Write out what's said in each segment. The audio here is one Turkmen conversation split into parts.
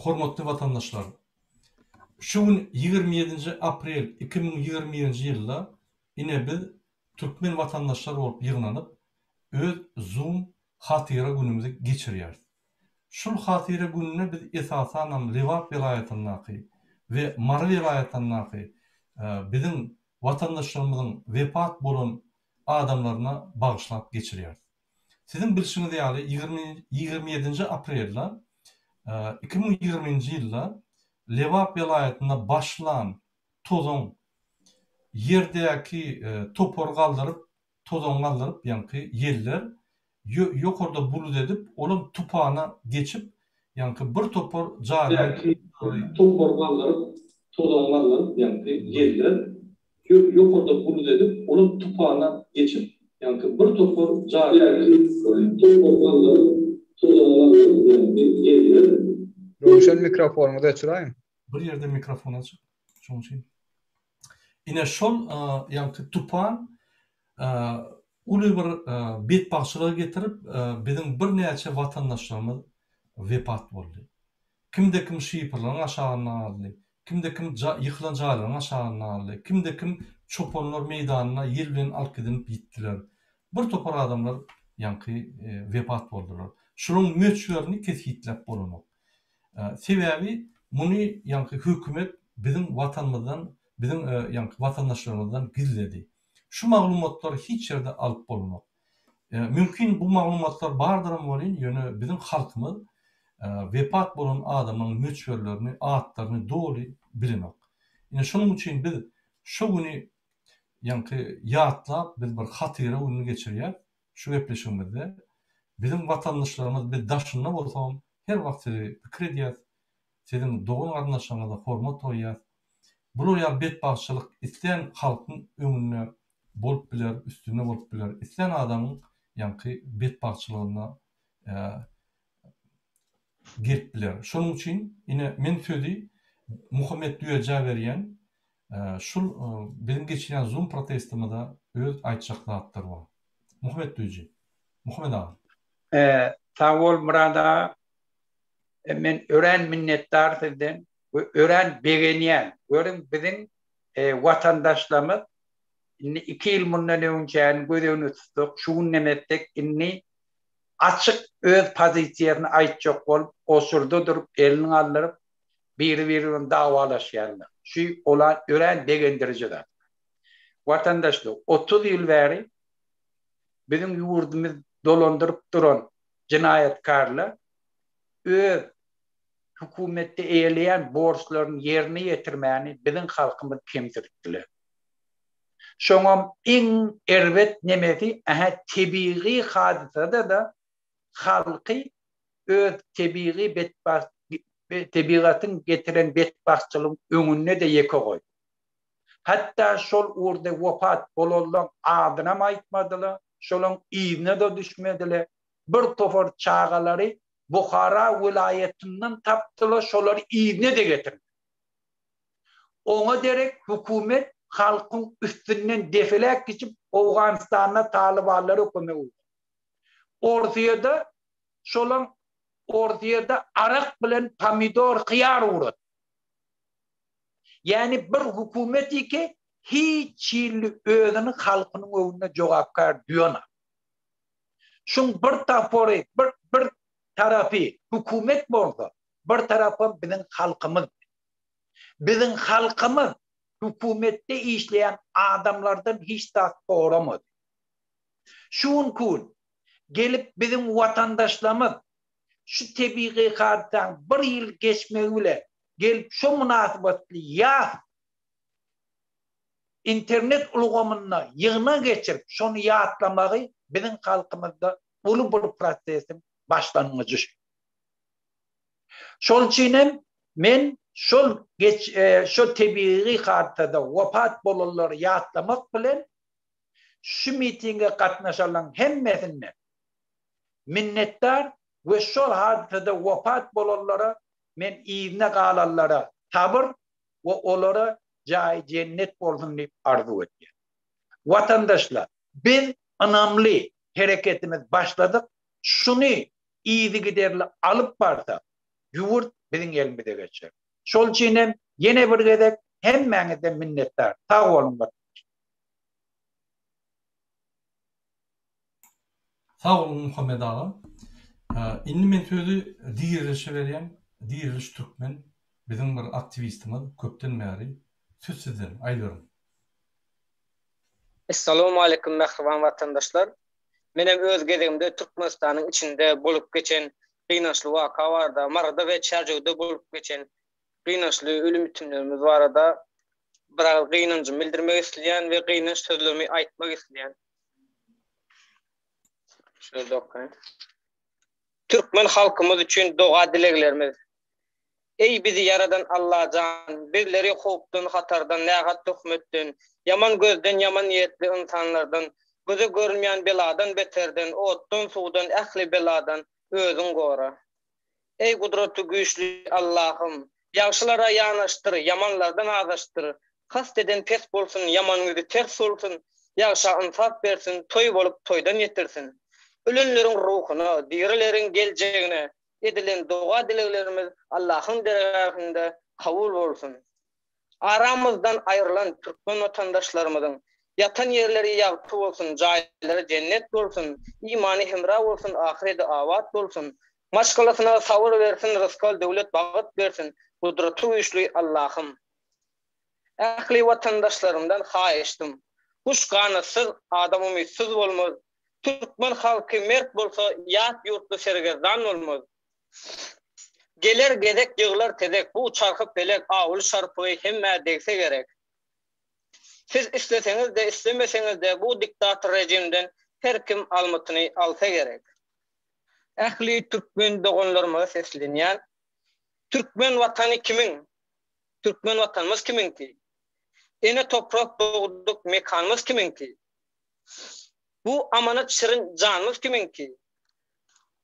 Hormatly vatandaşlar, şu gün 27 aprel 2020 ýylda ine biz Türkmen vatandaşlar bolup ýygnanyp öz Zoom hatyra günümizi geçirýär. Şol hatyra gününe biz esasan Lewap vilayatyndaky we Mary vilayatyndaky bizim vatandaşlarymyzyň wepat bolan adamlaryna bagyşlap geçirýär. Sizin bilişiniz ýaly 27 aprelda 2020 ýylda Lewap vilayatynda başlan tozon yerdäki topor galdyryp, tozon galdyryp ýanky yerler ýokarda bulut edip, olam tupana geçip ýanky bir topor jary topor galdyryp, tozon galdyryp ýanky yerler ýokarda bulut edip, olam tupana geçip ýanky bir topor jary topor galdyryp, tozon galdyryp ýanky yerler. Ruşen mikrofonumu da açılayım. Bir yerde mikrofon açık. Şoň üçin. Ine şol ýanky tupan uly bir betbaşçylyga getirip bizim bir näçe watandaşlarymyz wepat boldy. Kimde kim şypyrlaryň aşagyna aldy, kimde kim ýykylan jaýlaryň aşagyna aldy, kimde kim çopanlar meýdanyna ýer bilen alyp gidip gitdiler. Bir topar adamlar ýanky wepat boldylar. Şonuň möçlerini kesýitlep bolanok. Sebebi muny ýanky hökümet bizim watanymyzdan, bizim ýanky watandaşlarymyzdan gizledi. Şu maglumatlar hiç ýerde alyp bolanok. Mümkin bu maglumatlar bardyram bolýan, ýöne bizim halkymyz wepat bolan adamyň möçberlerini, atlaryny doly bilenok. Ýene şonuň üçin biz şu güni ýanky ýatlap biz bir hatyra günü geçirýär. Şu gepleşigimizde bizim watandaşlarymyz biz daşynda bolsam her wagt pikir edýär. Sizin doğun gardaşlarına hormat toýýar. Bu ýa betbaşçylyk isleýän halkyň öňüne bolup biler, üstüne bolup biler. Isleýän adamyň ýanky betbaşçylygyna girip biler. Şonuň üçin ine men sözi Muhammed Düýeja berýän şol bizim geçirýän Zoom protestimizde öz aýtjak zatlar bar. Muhammed Düýeja. Muhammed aga. Sağ ol Murada. Men ören minnettar sizden ve ören beğeniyen. Görün bizim vatandaşlarımız 2 yıl bundan önce gözünü tuttuk. Şunu nemettik inni açık öz pozisyonunu aytjak bolup osurda durup elini aldırıp bir-birine davalaşýarlar. Şu olan ören beğendiriciler. Vatandaşlar 30 yıl beri bizim yurdumuz dolandırıp duran cinayetkarlar öz hükümette eýleýän borçlaryny ýerine ýetirmäni bizim halkymyz kemtirdiler. Şoňam iň erbet nemesi tebii hadisada da halky öz tebii tebigatyň getiren betbaşçylygyň öňüne de ýeke goýdy. Hatta şol urda wepat bolanlar adyna aýtmadylar, şolaň iýine de düşmediler. Bir topar çağalary Bukhara vilayetinden taptılar, şoları iğne de getirdi. Ona derek hükümet halkın üstünden defelek geçip Afganistan'a Talibanları hükümet oldu. Ortaya da arak bilen pomidor, kıyar uğradı. Yani bir hükümeti ki hiç yıl özünün halkının önüne cevapkar diyorlar. Şun bir tafori, bir tarafı hükümet bolsa, bir tarafı bizim halkımız. Bizim halkımız hükümette işleyen adamlardan hiç tasdik olamadı. Şun kun gelip bizim vatandaşlarımız şu tebii hadiseden bir yıl geçmeyle gelip şu münasebetli ya internet uygulamalarına yığına geçirip şunu yatlamağı bizim halkımızda ulu bir prosesin başlangıcı. Şol için men şol tebii hadisede wepat bolanları yatlamak bilen şu mitinge katnaşalan hemmesine minnettar ve şol hadisede wepat bolanlara men iğne galanlara sabır ve olara cay cennet bolsun diye arzu etdi. Vatandaşlar biz önemli hareketimiz başladık. Şunu iyi giderli alıp varsa yurt Bizim elimizde geçer. Şol çiğnem yine bir gedek hemmeňizde minnettar. Sağ olun. Sağ olun Muhammed ağa. Inni men sözü diýerilişe berýän, diýeriliş türkmen bizim bir aktivistimiz köpden bäri söz sizden aýdyryn. Assalamu alaikum mehriban vatandaşlar. Menem öz gezegimde Türkmenistanyň içinde bolup geçen gynançly waka barda, Marada we Çerjewde bolup geçen gynançly ölüm bitimlerimiz barada bir gynançy bildirmek isleýän we gynanç sözlerimi aýtmak isleýän. Şöyle okuyayım. Türkmen halkımız üçün doğa dileklerimiz. Ey bizi yaradan Allah'dan, bizleri hopdan, hatardan, nägat töhmetden, yaman gözden, yaman niyetli insanlardan, gözü görmeýän beladan beterden, otdan, suwdan, ähli beladan özüň gora. Ey gudratly güýçli Allah'ım, ýagşylara ýanaşdyr, yamanlardan azaşdyr. Kast eden pes bolsun, yamanlygy ters bolsun, ýagşa insaf bersin, toý bolup toýdan ýetirsin. Ölenleriň ruhuny, dirileriň geljegine edilen doğa dileklerimiz Allah'ın dergahında kabul bolsun. Aramızdan ayrılan Türkmen vatandaşlarımızın yatan yerleri ýagty bolsun, jaýlary cennet bolsun, imany hemra bolsun, ahireti awat bolsun. Maşgalasyna sabır versin, rızkal döwlet bagyt bersin. Gudratly güýçli Allah'ım. Ähli vatandaşlarımdan haýyşdym. Kuş ganasyz, adam umytsyz bolmaz. Türkmen halky mert bolsa, ýat ýurtda sergerdan bolmaz. Geler gedek ýyglar tedek, bu çarkyp belek, awul şarpy hemme degse gerek. Siz isteseňiz de islemeseňiz de bu diktator rejimden her kim almatyny alsa gerek. Ähli Türkmen doganlarymyza seslenýän, Türkmen watany kimiň? Türkmen watanymyz kimiňki? Ene toprak doğduk mekanımız kiminki? Bu amanat şirin canımız kiminki?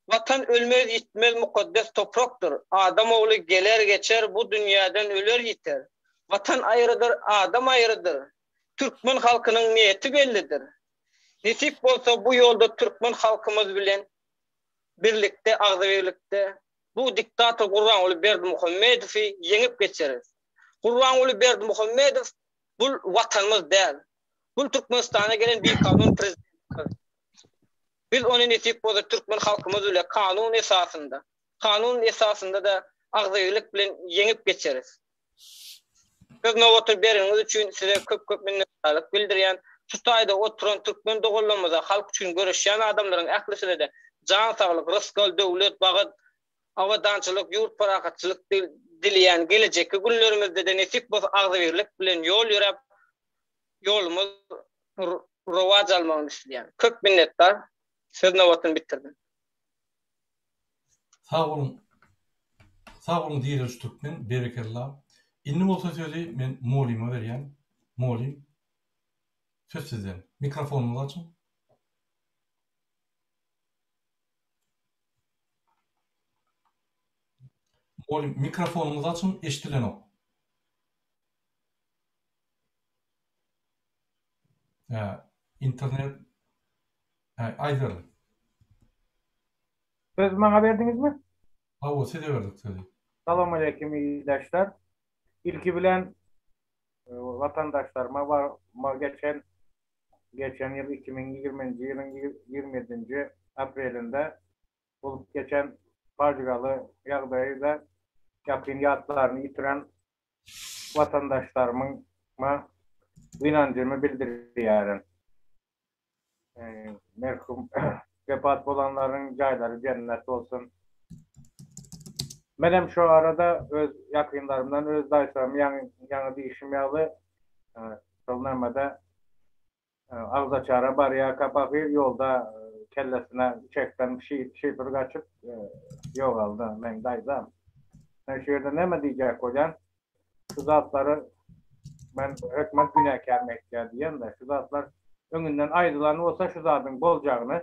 Vatan ölmez gitmez mukaddes topraktır. Adam oğlu geler geçer, bu dünyadan öler yeter. Vatan ayrıdır, adam ayrıdır. Türkmen halkının niyeti bellidir. Nisip olsa bu yolda Türkmen halkımız bilen birlikte, ağzıverlikte bu diktatör Gurbanguly Berdimuhamedow'u yenip geçeriz. Gurbanguly Berdimuhamedov bu vatanımız değil. Bu Türkmenistan'a gelen bir kanun prezidenti. Biz onu nisip olsa Türkmen halkımız öyle kanun esasında da ağzıverlik bilen yenip geçeriz. Biz novatı beriniz için size köp minnetdarlyk bildirýän, şu taýda oturan Türkmen dogallarymyza halk üçin görüşýän adamlaryň ählisine de jan saglyk, rızkal döwlet bagyt, awadançylyk, ýurt parakatçylyk dilýän gelecekki günlerimizde de nesip bolsa agzybirlik bilen ýol ýürep ýolumuz rowaj almagyny isleýän. Köp minnetdar. Söz nowatyny bitirdim. Sağ olun. Sağ olun diýeriz Türkmen, berekellah. Inni bolsa sözi men Molime berýän. Molim. Söz sizden. Mikrofonuňyzy açyň. Molim, mikrofonuňyzy açyň, eşitilenok. İnternet aýdyrly. Söz bana verdiniz mi? Hawa size berdik sözi. Salam aleyküm iyileşler. İlki bilen vatandaşlarıma var geçen yıl 2020 yılın 27. Aprilinde olup geçen facialı ýagdaýda ýakyniyatlaryny ýitiren vatandaşlarıma inancımı bildirýärin. Merhum vefat bolanların jaýlary cennet olsun. Menem şu arada öz yakınlarımdan, öz daýsam ýany diýişim ýaly. Şolnamada Agzaçara barýa Kapahir ýolda kellesine çekten şifir gaçyp ýogaldy. Men daýsam. Şu ýerde näme diýjek bolýan? Şu zatları men hökmet günäkär mekkä diýen de şu zatlar öňünden aýdylan bolsa şu zatyň boljagyny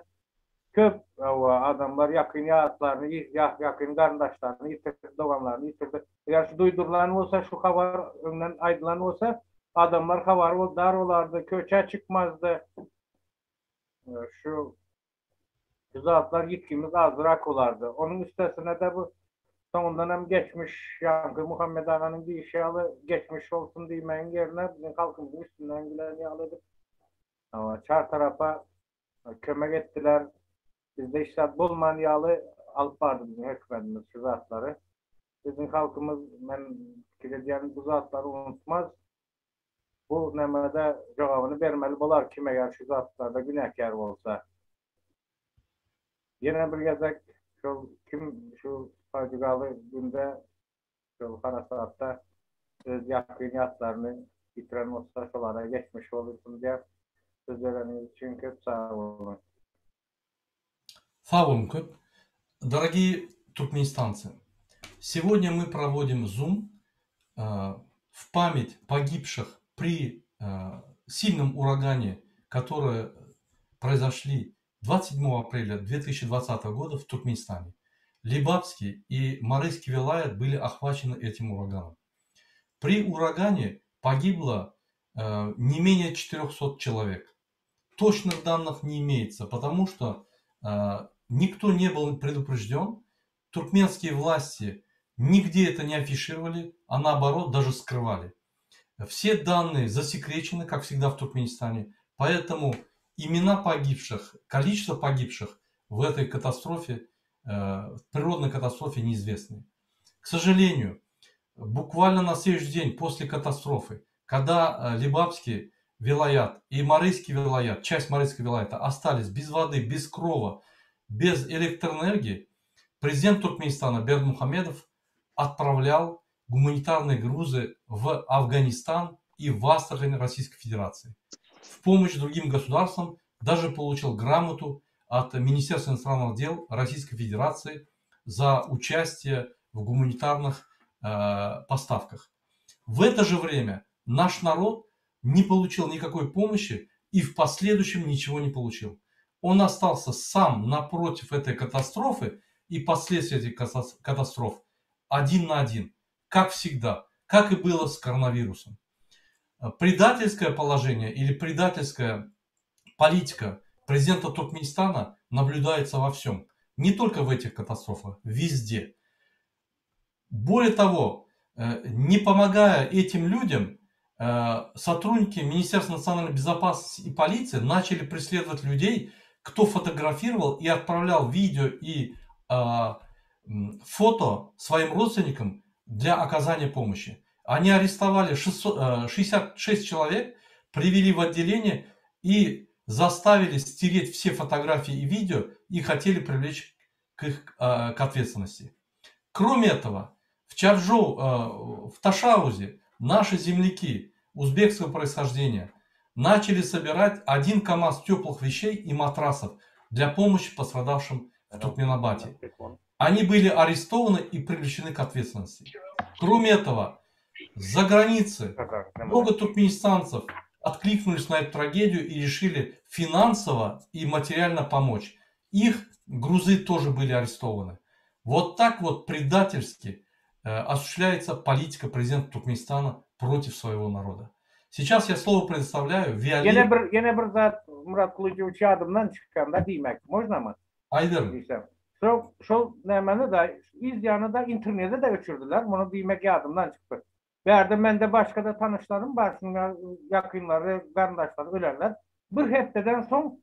köp adamlar yakyniyatlaryny, yakyn garyndaşlaryny ýitirdi, dogamaryny ýitirdi. Eger şu duýdurulan bolsa, şu habar öňünden aýdylan bolsa, adamlar habar boldar olardy, köçe çykmazdy. Şu zatlar ýitkimiz azrak olardy. Onun üstesine de bu sonundan hem geçmiş Yankı Muhammed Ağa'nın bir işi alı geçmiş olsun demeyin yerine bizim halkımızın üstünden gülen yağladık. Ama çar tarafa kömek ettiler. Biz de işte bulman yağlı alıp vardı bizim hükümetimiz şu zatları. Bizim halkımız ben kirediyen bu zatları unutmaz. Bu nemede cevabını vermeli bular kim eğer şu zatlarda günahkar olsa. Yine bir gezek şu facialı günde şu kara saatte öz yakıniyatlarını bitiren olsa şolara geçmiş olursun diye sözleriniz için köp sağ olun. Sağ olun köp. Дорогие туркменистанцы, сегодня мы проводим Zoom в память погибших при сильном урагане, которые произошли 27 апреля 2020 года в Туркменистане. Либабский и Марийский вилайет были охвачены этим ураганом. При урагане погибло не менее 400 человек. Точных данных не имеется, потому что никто не был предупрежден. Туркменские власти нигде это не афишировали, а наоборот даже скрывали. Все данные засекречены, как всегда в Туркменистане, поэтому имена погибших, количество погибших в этой катастрофе, природной катастрофе неизвестны. К сожалению, буквально на следующий день после катастрофы, когда Либабский вилаят и Марийский вилаят, часть Марийского вилаята остались без воды, без крова, без электроэнергии, президент Туркменистана Бердмухамедов отправлял гуманитарные грузы в Афганистан и в Астрахань Российской Федерации. В помощь другим государствам даже получил грамоту от Министерства иностранных дел Российской Федерации за участие в гуманитарных поставках. В это же время наш народ не получил никакой помощи и в последующем ничего не получил. Он остался сам напротив этой катастрофы и последствий этих катастроф один на один, как всегда, как и было с коронавирусом. Предательское положение или предательская политика президента Туркменистана наблюдается во всем. Не только в этих катастрофах, везде. Более того, не помогая этим людям, сотрудники Министерства национальной безопасности и полиции начали преследовать людей, кто фотографировал и отправлял видео и фото своим родственникам для оказания помощи. Они арестовали 66 человек, привели в отделение и заставили стереть все фотографии и видео и хотели привлечь к ответственности. Кроме этого, в Чаржоу, в Ташаузе наши земляки узбекского происхождения начали собирать 1 КАМАЗ теплых вещей и матрасов для помощи пострадавшим в Туркменабате. Они были арестованы и привлечены к ответственности. Кроме этого, за границей много туркменистанцев откликнулись на эту трагедию и решили финансово и материально помочь. Их грузы тоже были арестованы. Вот так вот предательски осуществляется политика президента Туркменистана против своего народа. Сейчас я слово предоставляю Виолетте. Yine bir zat Murat Kılıçdaroğlu adımdan çıkanda demek. Можно mı? Aydın. Şu nemeni de izyanı da internete de uçurdular. Bunu demek yadımdan çıktı. Verdim ben de başka da tanışlarım var. Şunlar yakınları, kardeşleri ölenler. Bir hepteden son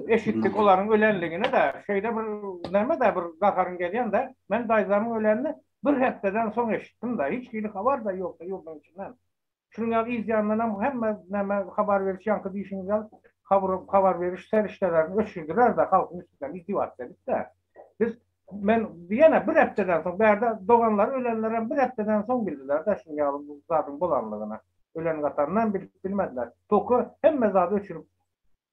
eşitlik olanın ölenliğine de şeyde bir neme de bir kakarın gelen de ben dayzamın ölenini bir hepteden son eşittim de hiç iyilik var da yok da yolun içinden. Şunlar izyanlarına hem neme haber veriş yankı deyişinizden haber veriş seriştelerini öçürdüler de halkın üstünden itibat dedik de. Ben diyene bir hepteden son berde doğanlar ölenlere bir hepteden son bildiler de şimdi yalım bu zatın bulanlığına ölen katanından bilmediler. Toku hem mezadı öçürüp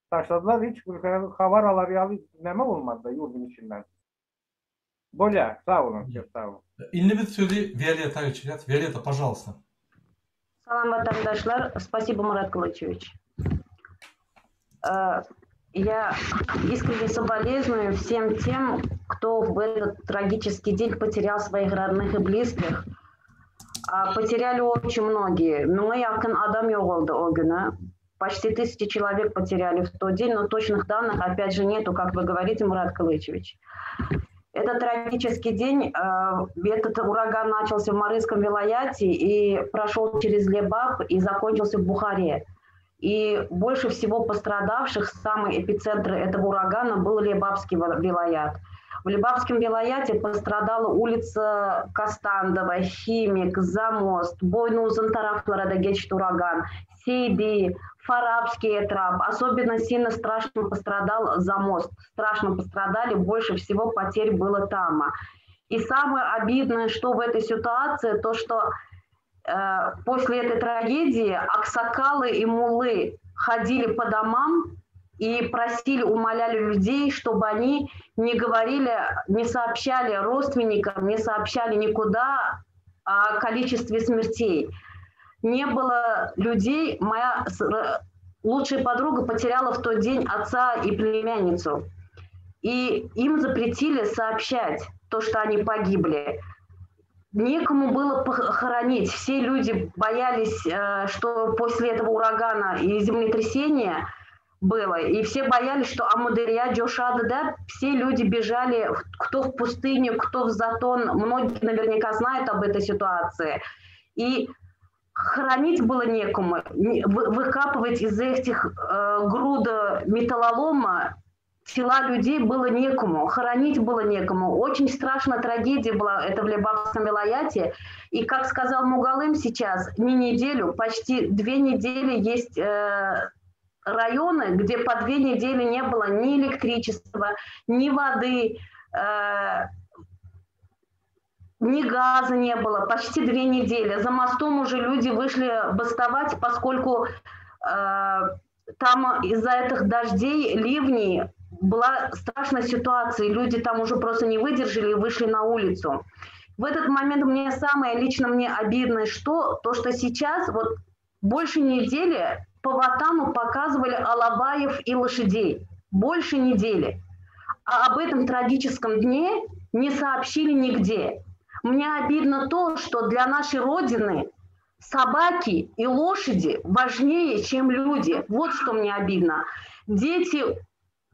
taşladılar hiç bir haber alar neme olmadı da yurdun içinden. Böyle sağ olun. Sağ olun. Ильнибит сөйли Виолетта Ачилят. Виолетта, пожалуйста. Салам, ватандашлар. Спасибо, Мурат Кылычевич. Я искренне соболезную всем тем, кто в этот трагический день потерял своих родных и близких. Потеряли очень многие. Но yakın adam yok oldu o günü. Почти 1000 человек потеряли в тот день, но точных данных, опять же, нету, как вы говорите, Мурат Кылычевич. Это трагический день. Этот ураган начался в Марийском вилаяте и прошел через Лебаб и закончился в Бухаре. И больше всего пострадавших, самый эпицентр этого урагана был Лебабский вилаят. В Лебабском вилаяте пострадала улица Кастандова, Химик, Замост, Бойнузын тарафларында geçti ураган, Сейди, Фарабский этрап. Особенно сильно страшно пострадал Замост. Страшно пострадали, больше всего потерь было там. И самое обидное, что в этой ситуации, то, что после этой трагедии аксакалы и муллы ходили по домам и просили, умоляли людей, чтобы они не говорили, не сообщали родственникам, не сообщали никуда о количестве смертей. Не было людей. Моя лучшая подруга потеряла в тот день отца и племянницу. И им запретили сообщать то, что они погибли. Некому было похоронить. Все люди боялись, что после этого урагана и землетрясения было. И все боялись, что Амудырья, Джошады, да, все люди бежали, кто в пустыню, кто в Затон. Многие наверняка знают об этой ситуации. И хоронить было некому. Выкапывать из этих груда металлолома тела людей было некому, хоронить было некому. Очень страшная трагедия была это в Лебабском вилаяте. И, как сказал Мугалым сейчас, не неделю, почти 2 недели есть районы, где по 2 недели не было ни электричества, ни воды, ни газа не было, почти 2 недели. За мостом уже люди вышли бастовать, поскольку там из-за этих дождей, ливней была страшная ситуация, и люди там уже просто не выдержали и вышли на улицу. В этот момент мне самое лично мне обидное, что то, что сейчас вот больше недели по Ватану показывали алабаев и лошадей. Больше недели. А об этом трагическом дне не сообщили нигде. Мне обидно то, что для нашей Родины собаки и лошади важнее, чем люди. Вот что мне обидно.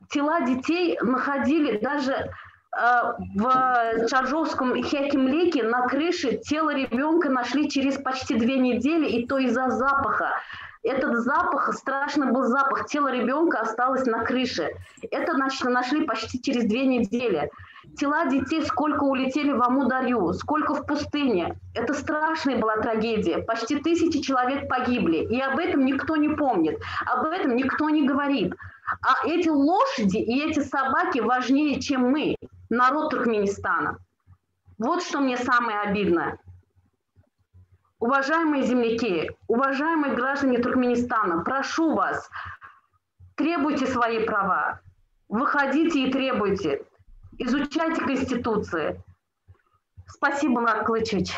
Тела детей находили даже в Чаржовском Хякимлеке на крыше. Тело ребенка нашли через почти 2 недели, и то из-за запаха. Этот запах, страшный был запах, тело ребенка осталось на крыше. Это нашли почти через 2 недели. Тела детей сколько улетели в Амударью, сколько в пустыне. Это страшная была трагедия. Почти 1000 человек погибли. И об этом никто не помнит. Об этом никто не говорит. А эти лошади и эти собаки важнее, чем мы, народ Туркменистана. Вот что мне самое обидное. Уважаемые земляки, уважаемые граждане Туркменистана, прошу вас, требуйте свои права. Выходите и требуйте. Изучайте Конституцию. Спасибо, Марк Клычевич.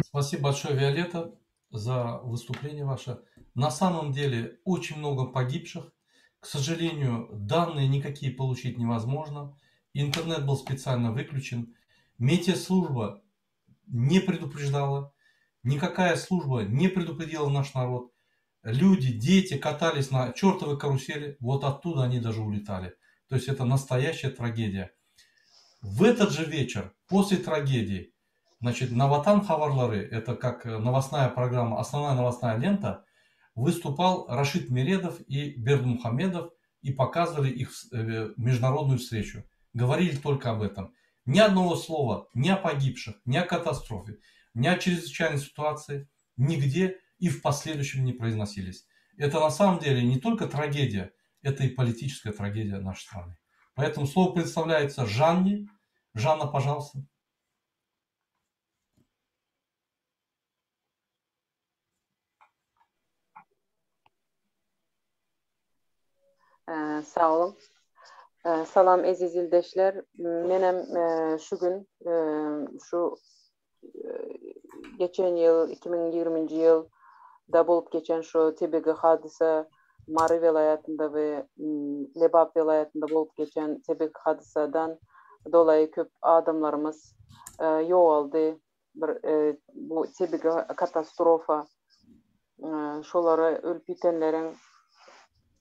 Спасибо большое, Виолетта, за выступление ваше. На самом деле очень много погибших. К сожалению, данные никакие получить невозможно. Интернет был специально выключен. Метеослужба не предупреждала. Никакая служба не предупредила наш народ. Люди, дети катались на чертовой карусели. Вот оттуда они даже улетали. То есть это настоящая трагедия. В этот же вечер, после трагедии, значит, Наватан Хаварлары, это как новостная программа, основная новостная лента, выступал Рашид Мередов и Бердмухамедов и показывали их международную встречу. Говорили только об этом. Ни одного слова ни о погибших, ни о катастрофе, ни о чрезвычайной ситуации, нигде и в последующем не произносились. Это на самом деле не только трагедия, это и политическая трагедия нашей страны. Поэтому слово представляется Жанне. Жанна, пожалуйста. Sağ olun. Salam aziz ildeşler. Menem şu gün şu geçen yıl 2020 yılda bulup geçen şu tebegi hadise Mari vilayetinde ve Lebap vilayetinde bulup geçen tebegi hadisadan dolayı köp adamlarımız yoğaldı. Bu tebegi katastrofa şoları ölüp bitenlerin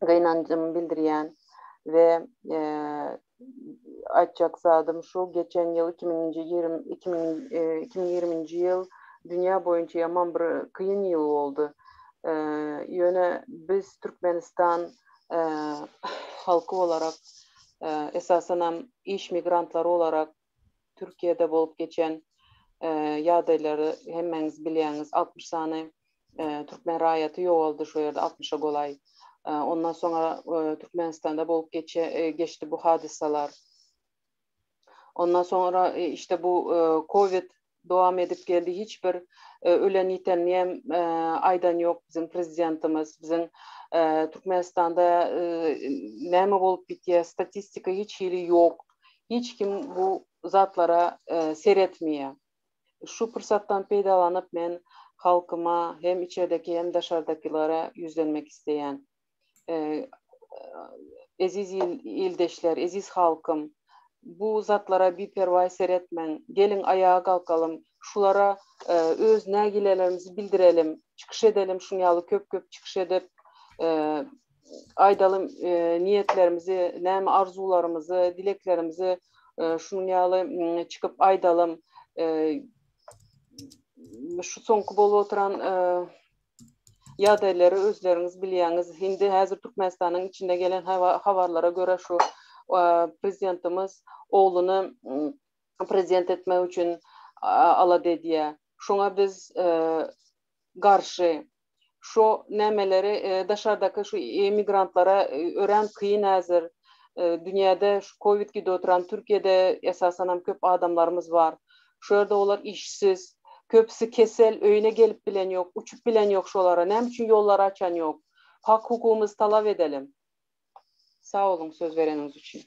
gıynancımı bildiren ve açacak zadım şu geçen yıl 2020 yıl dünya boyunca yaman bir kıyın yıl oldu. Yöne biz Türkmenistan halkı olarak esasen iş migrantları olarak Türkiye'de bolup geçen yadayları hemmeniz bilýäňiz 60 sany Türkmen raýaty ýok oldu şu ýerde 60'a golay. Ondan sonra Türkmenistan'da bolup geçti bu hadisalar. Ondan sonra işte bu Covid devam edip geldi. Hiçbir ölen iten aydan yok bizim prezidentimiz, bizim Türkmenistan'da näme bolup bitýär, statistika hiç hili yok. Hiç kim bu zatlara seyretmiyor. Şu fırsattan peýdalanıp men halkyma hem içerideki hem daşardakilara yüzlenmek isteyen eziz ildeşler, eziz halkım, bu zatlara bir pervay seyretmen, gelin ayağa kalkalım, şulara öz nägilelerimizi bildirelim, çıkış edelim, şunyalı köp çıkış edip aydalım niyetlerimizi, näme arzularımızı, dileklerimizi şunyalı çıkıp aydalım. Şu soňky bolup oturan ýadaýlary özleriniz bilýäňiz. Hindi häzir Türkmenistanyň içinde gelen habarlara göre şu prezidentimiz oğlunu prezident etmek için ala dediye. Şuna biz karşı şu nämeleri daşardaki şu emigrantlara ören kıyın häzir. Dünyada şu Covid gide oturan Türkiye'de esasen köp adamlarımız var. Şu yerde olar işsiz. Köpsü kesel, öýüne gelip bilen yok, uçup bilen yok şolara. Näme üçin yolları açan yok. Hak hukukumuzu talap edelim. Sağ olun söz vereniz için.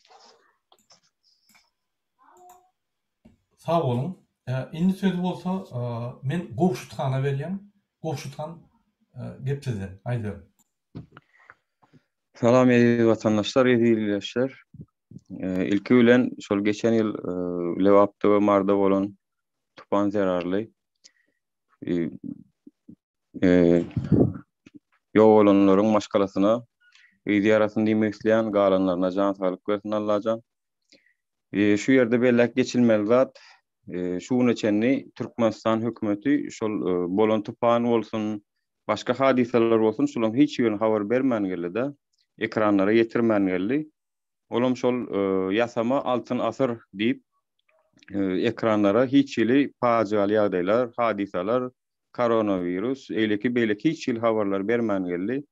Sağ olun. Indi söz bolsa men Gowşuthana berýän. Gowşuthan gep sizden. Aýdar. Salam ey vatandaşlar, ey dinleýärler. İlki bilen şol geçen ýyl Lewapda we Marda bolan tupan zararly ýok bolanlaryň maşgalasyna ýygy arasynda diýmek isleýän galanlaryna jan sağlyk bersin Allahan. Şu ýerde bellek geçilmeli zat şuny çenni Türkmenistan hökümeti şol bolan tupan bolsun, başga hadiseler bolsun, şolaryň hiç ýöne habar bermän geldi, ekranlara getirmän geldi. Olam şol ýasama altyn asyr diýip ekranlara hiç ýyly pajaly ýagdaýlar, hadiseler, koronavirus, eýleki beýleki hiç ýyl habarlar bermän geldi.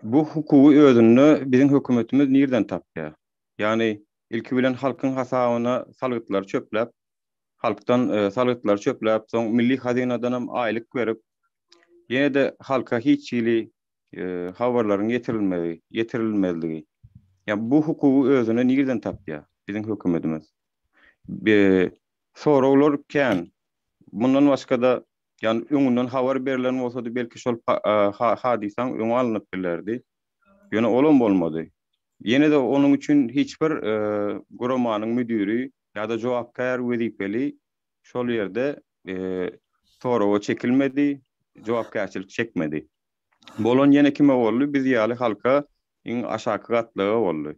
Bu hukuky özüni bizim hökümetimiz nerden tapýar? Yani ilki bilen halkyň hasabyna salgytlar çöpläp, halkdan salgytlar çöpläp, soň milli hazinadan hem aýlyk berip, ýene de halka hiç ýyly habarlaryň getirilmezligi. Ya bu hukuky özüne nerden tapýar bizim hökümetimiz? Sorawlar kän. Bundan başga da yani öňünden habar berilen bolsa da belki şol hadisaň öňe alınıp bilerdi. Ýöne olam bolmady. Ýene de onuň üçin hiçbir guromanyň müdiri ýa-da jogapkar wezipeli şol ýerde sorawa çekilmedi, jogapkarçylyk çekmedi. Bolan ýene kime boldy? Biz ýaly halka iň aşaky gatlyga boldy.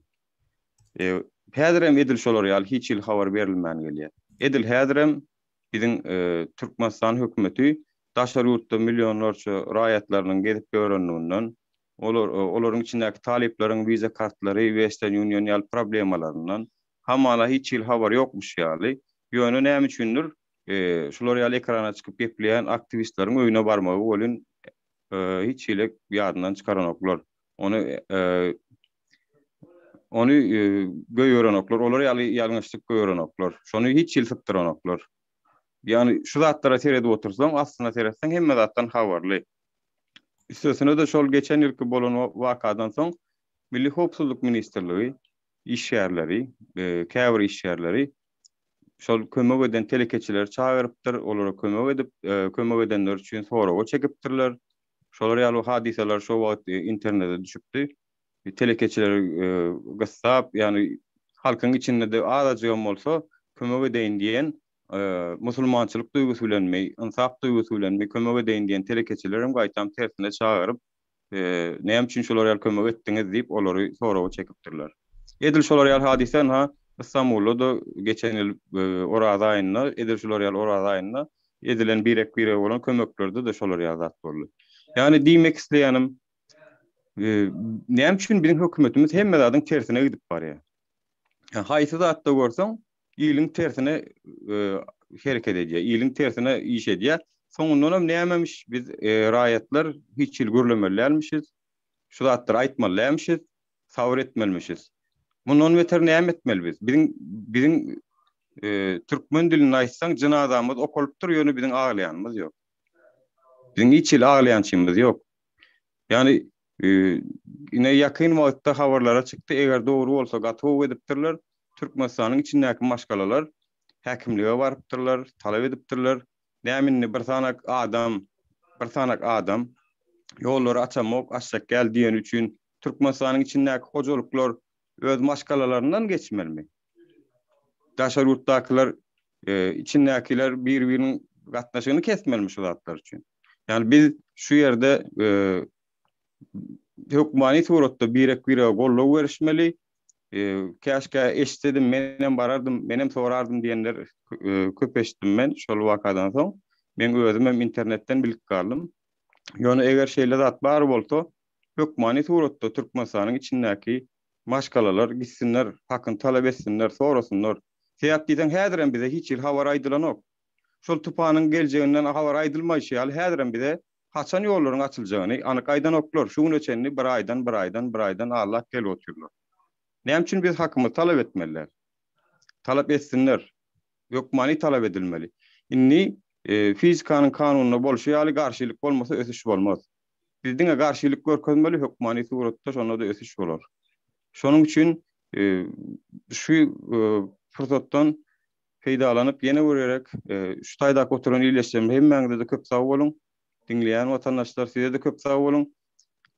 Häzirem edil şolar ýaly hiç ýyl habar berilmän gelýär. Edil häzirem bizim Türkmenistan hökümeti daşar ýurtda milyonlarça raýatlarynyň gezip görendiginden, olaryň içindäki taleplerin viza kartlary, Western Union ýaly problemalaryndan hamala hiç ýyl habar ýokmuş ýaly. Ýöne näme üçindir? Şolar ýaly ekrana çykyp gepleýän aktivistleriň öýüne barmagy bolun hiç ýyl ýadyndan çykaranoklar. Onu göýörenoklar, olar ýaly ýalňyşlyk göýörenoklar. Şonu hiç ýyl sypdyranoklar. Yani şu zatlara seredip otursaň, aslynda seretseň hemme zatdan habarly. Üstesine de şol geçen ýylky bolan wakadan soň Milli Howpsuzlyk Ministrligi işgärleri, käbir işgärleri şol kömek eden telekeçiler çağırıpdyr, olara kömek edenler üçin soraw çekipdirler. Şolar ýaly hadiseler şo wagt internete düşüpdi. Telekeçiler gassap, yani halkyň içinde de azajygam bolsa kömek edeýin diýen musulmançylyk duýgusy bilen, insaf duýgusy bilen kömek edeýin diýen telekeçilerim gaýtam tersine çağırıp näme üçin şolar ýaly kömek etdiňiz diýip olary soraw çekipdirler. Edilşolar hadisen ha İstanbul'da geçen yıl orada ayında edilşolar orada ayında edilen bire olan kömeklerdi de şolar yazat boldy. Yani diýmek isleýänim näme üçin bizim hökümetimiz hemme zadyň tersine gidip barýar. Haýsy zatda görseň ýylyň tersine hereket edýär, ýylyň tersine iş edýär. Soňundan nämemiş biz raýatlar hiç ýyl görlemelärmişiz. Şu zatlar aýtmalärmişiz, sabr etmelmişiz. Bundan beter näme etmelibiz? Bizim türkmen dilini aýtsaň jynazamyz okulyp dur, ýöne bizim aglaýanymyz ýok. Bizim hiç ýyl aglaýançymyz ýok. Yani ine yakın wagtda habarlara çykdy, eger dogry bolsa gatow edipdirler, Türkmenistanyň içindäki maşgalalar häkimlige barypdyrlar, talap edipdirler. Näminni bir sanak adam ýollary açamak, açsak gel diýen üçin Türkmenistanyň içindäki hojalyklar öz maşgalalaryndan geçmelmi? Daşar ýurtdakylar içindäkiler bir-biriniň gatnaşygyny kesmelmi şu zatlar üçin. Yani biz şu ýerde hökümani suratda bire gollaw berişmeli. Käşke eşitdim, menem barardım, menem sorardım diýenler köp eşitdim men şol wakadan soň. Men özüm hem internetden bilip galdym. Ýöne eger şeýle zat bar bolsa, hökümani suratda Türkmenistanyň içindäki maşgalalar gitsinler, hakyny talap etsinler, sorasynlar. Sebäp diýsen häzirem bize hiç ýyl habar aýdylan ok. Şol tupanyň geljeginden habar aýdylmaýşy ýaly häzirem bize haçan ýollaryň açyljagyny anyk aýdan oklar. Şuň üçin bir aýdan Allah gelip oturlar. Näme üçin biz hakymy talap etmeliler? Talap etsinler. Hökümani talap edilmeli. Inni fizikanyň kanunyna bolşy ýaly garşylyk bolmasa ösüş bolmaz. Bizdiňe garşylyk görkezmeli, hökümani suratda şonda da ösüş bolar. Şonuň üçin şu fursatdan peýdalanyp ýene görerek şu taýda oturan ýyleşjem hemmeňizde de köp sag bolun. Dinleyen vatandaşlar size de köp sağ olun.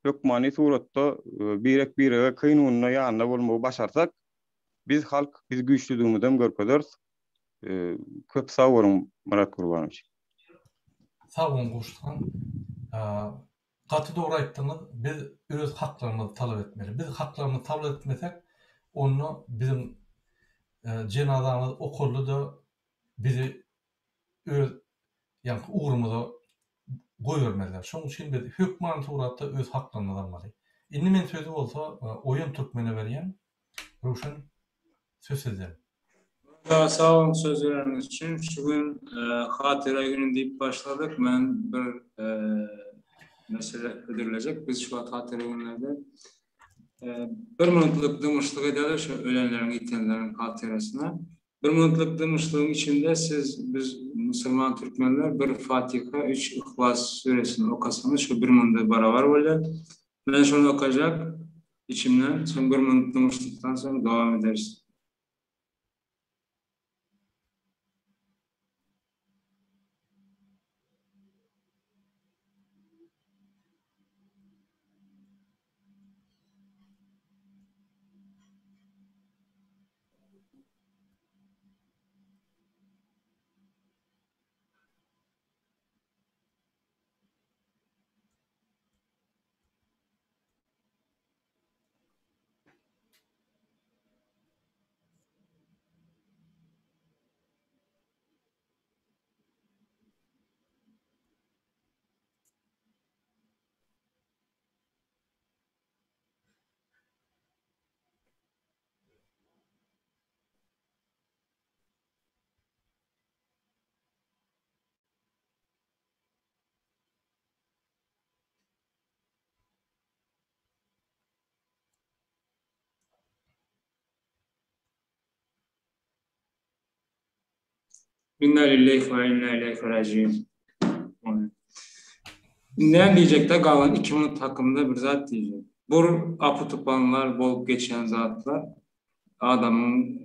Hökümani suratda bire kıyınununa yanına olmayı başarsak, biz halk, biz güçlüdüğümüzden görkezeriz. Köp sağ olun Murat Kurbanovич. Sağ olun Kuştan. Katı doğru aýtdyňyz, biz öz haklarymyzy talap etmeli. Biz haklarymyzy talap etmesek, onu bizim cenazamyz okurlu da bizi öz yani uğrumuza goýbermezler. Şoň üçin biz hökümani suratda öz haklaryny almaly. Indi men sözü bolsa oýun türkmene berýän. Ruşan söz sizden. Sağ olun sözleriniz için. Şu gün Hatıra günü deyip başladık. Ben bir mesele ödürülecek. Biz şu an Hatıra günlerde bir minutluk dımışlık edelim şu ölenlerin, gitenlerin hatırasına. Bir minutluk dımışlığın içinde biz Müslüman Türkmenler bir Fatiha, 3 İhlas suresini okasanız şu bir minut beraber böyle. Ben şunu okuyacak içimden. Son bir minut dımışlıktan sonra devam ederiz. İnna lillahi ve inna ileyhi raciun. Ne diyecek de kalan 2 minut hakkında bir zat diyecek. Bu apı tupanlar bolup geçen zatlar adamın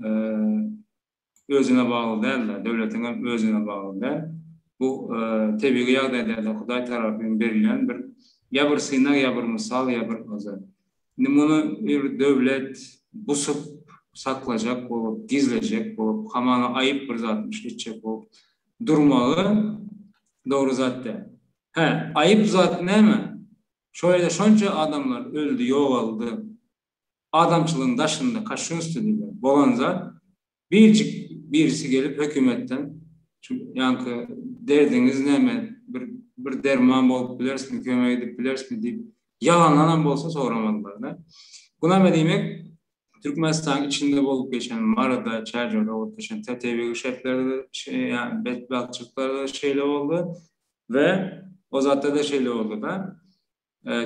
özüne bağlı değiller, devletin özüne bağlı değil. Bu tebiği yağdaylarda Huday tarafından verilen bir ya bir sıynak, ya bir misal, ya bir özel. Bunu bir devlet busup saklayacak olup, gizleyecek olup, hamana ayıp bir zatmış geçecek olup durmalı doğru zat değil. Ayıp zat ne mi? Şöyle şonca adamlar öldü, yoğaldı. adamçılığın daşında kaşın üstünde bolanza birisi gelip hükümetten yankı derdiniz neme bir derman bolup bilersmi kömek edip bilersmi deyip yalanlanan bolsa soramadılar da. Buna ne demek? Türkmenistan içinde bolup geçen Marada, Çerco'da olup geçen TTV şeflerde yani bedbahtçılıklarda şeyle oldu ve o zatta da şeyle oldu da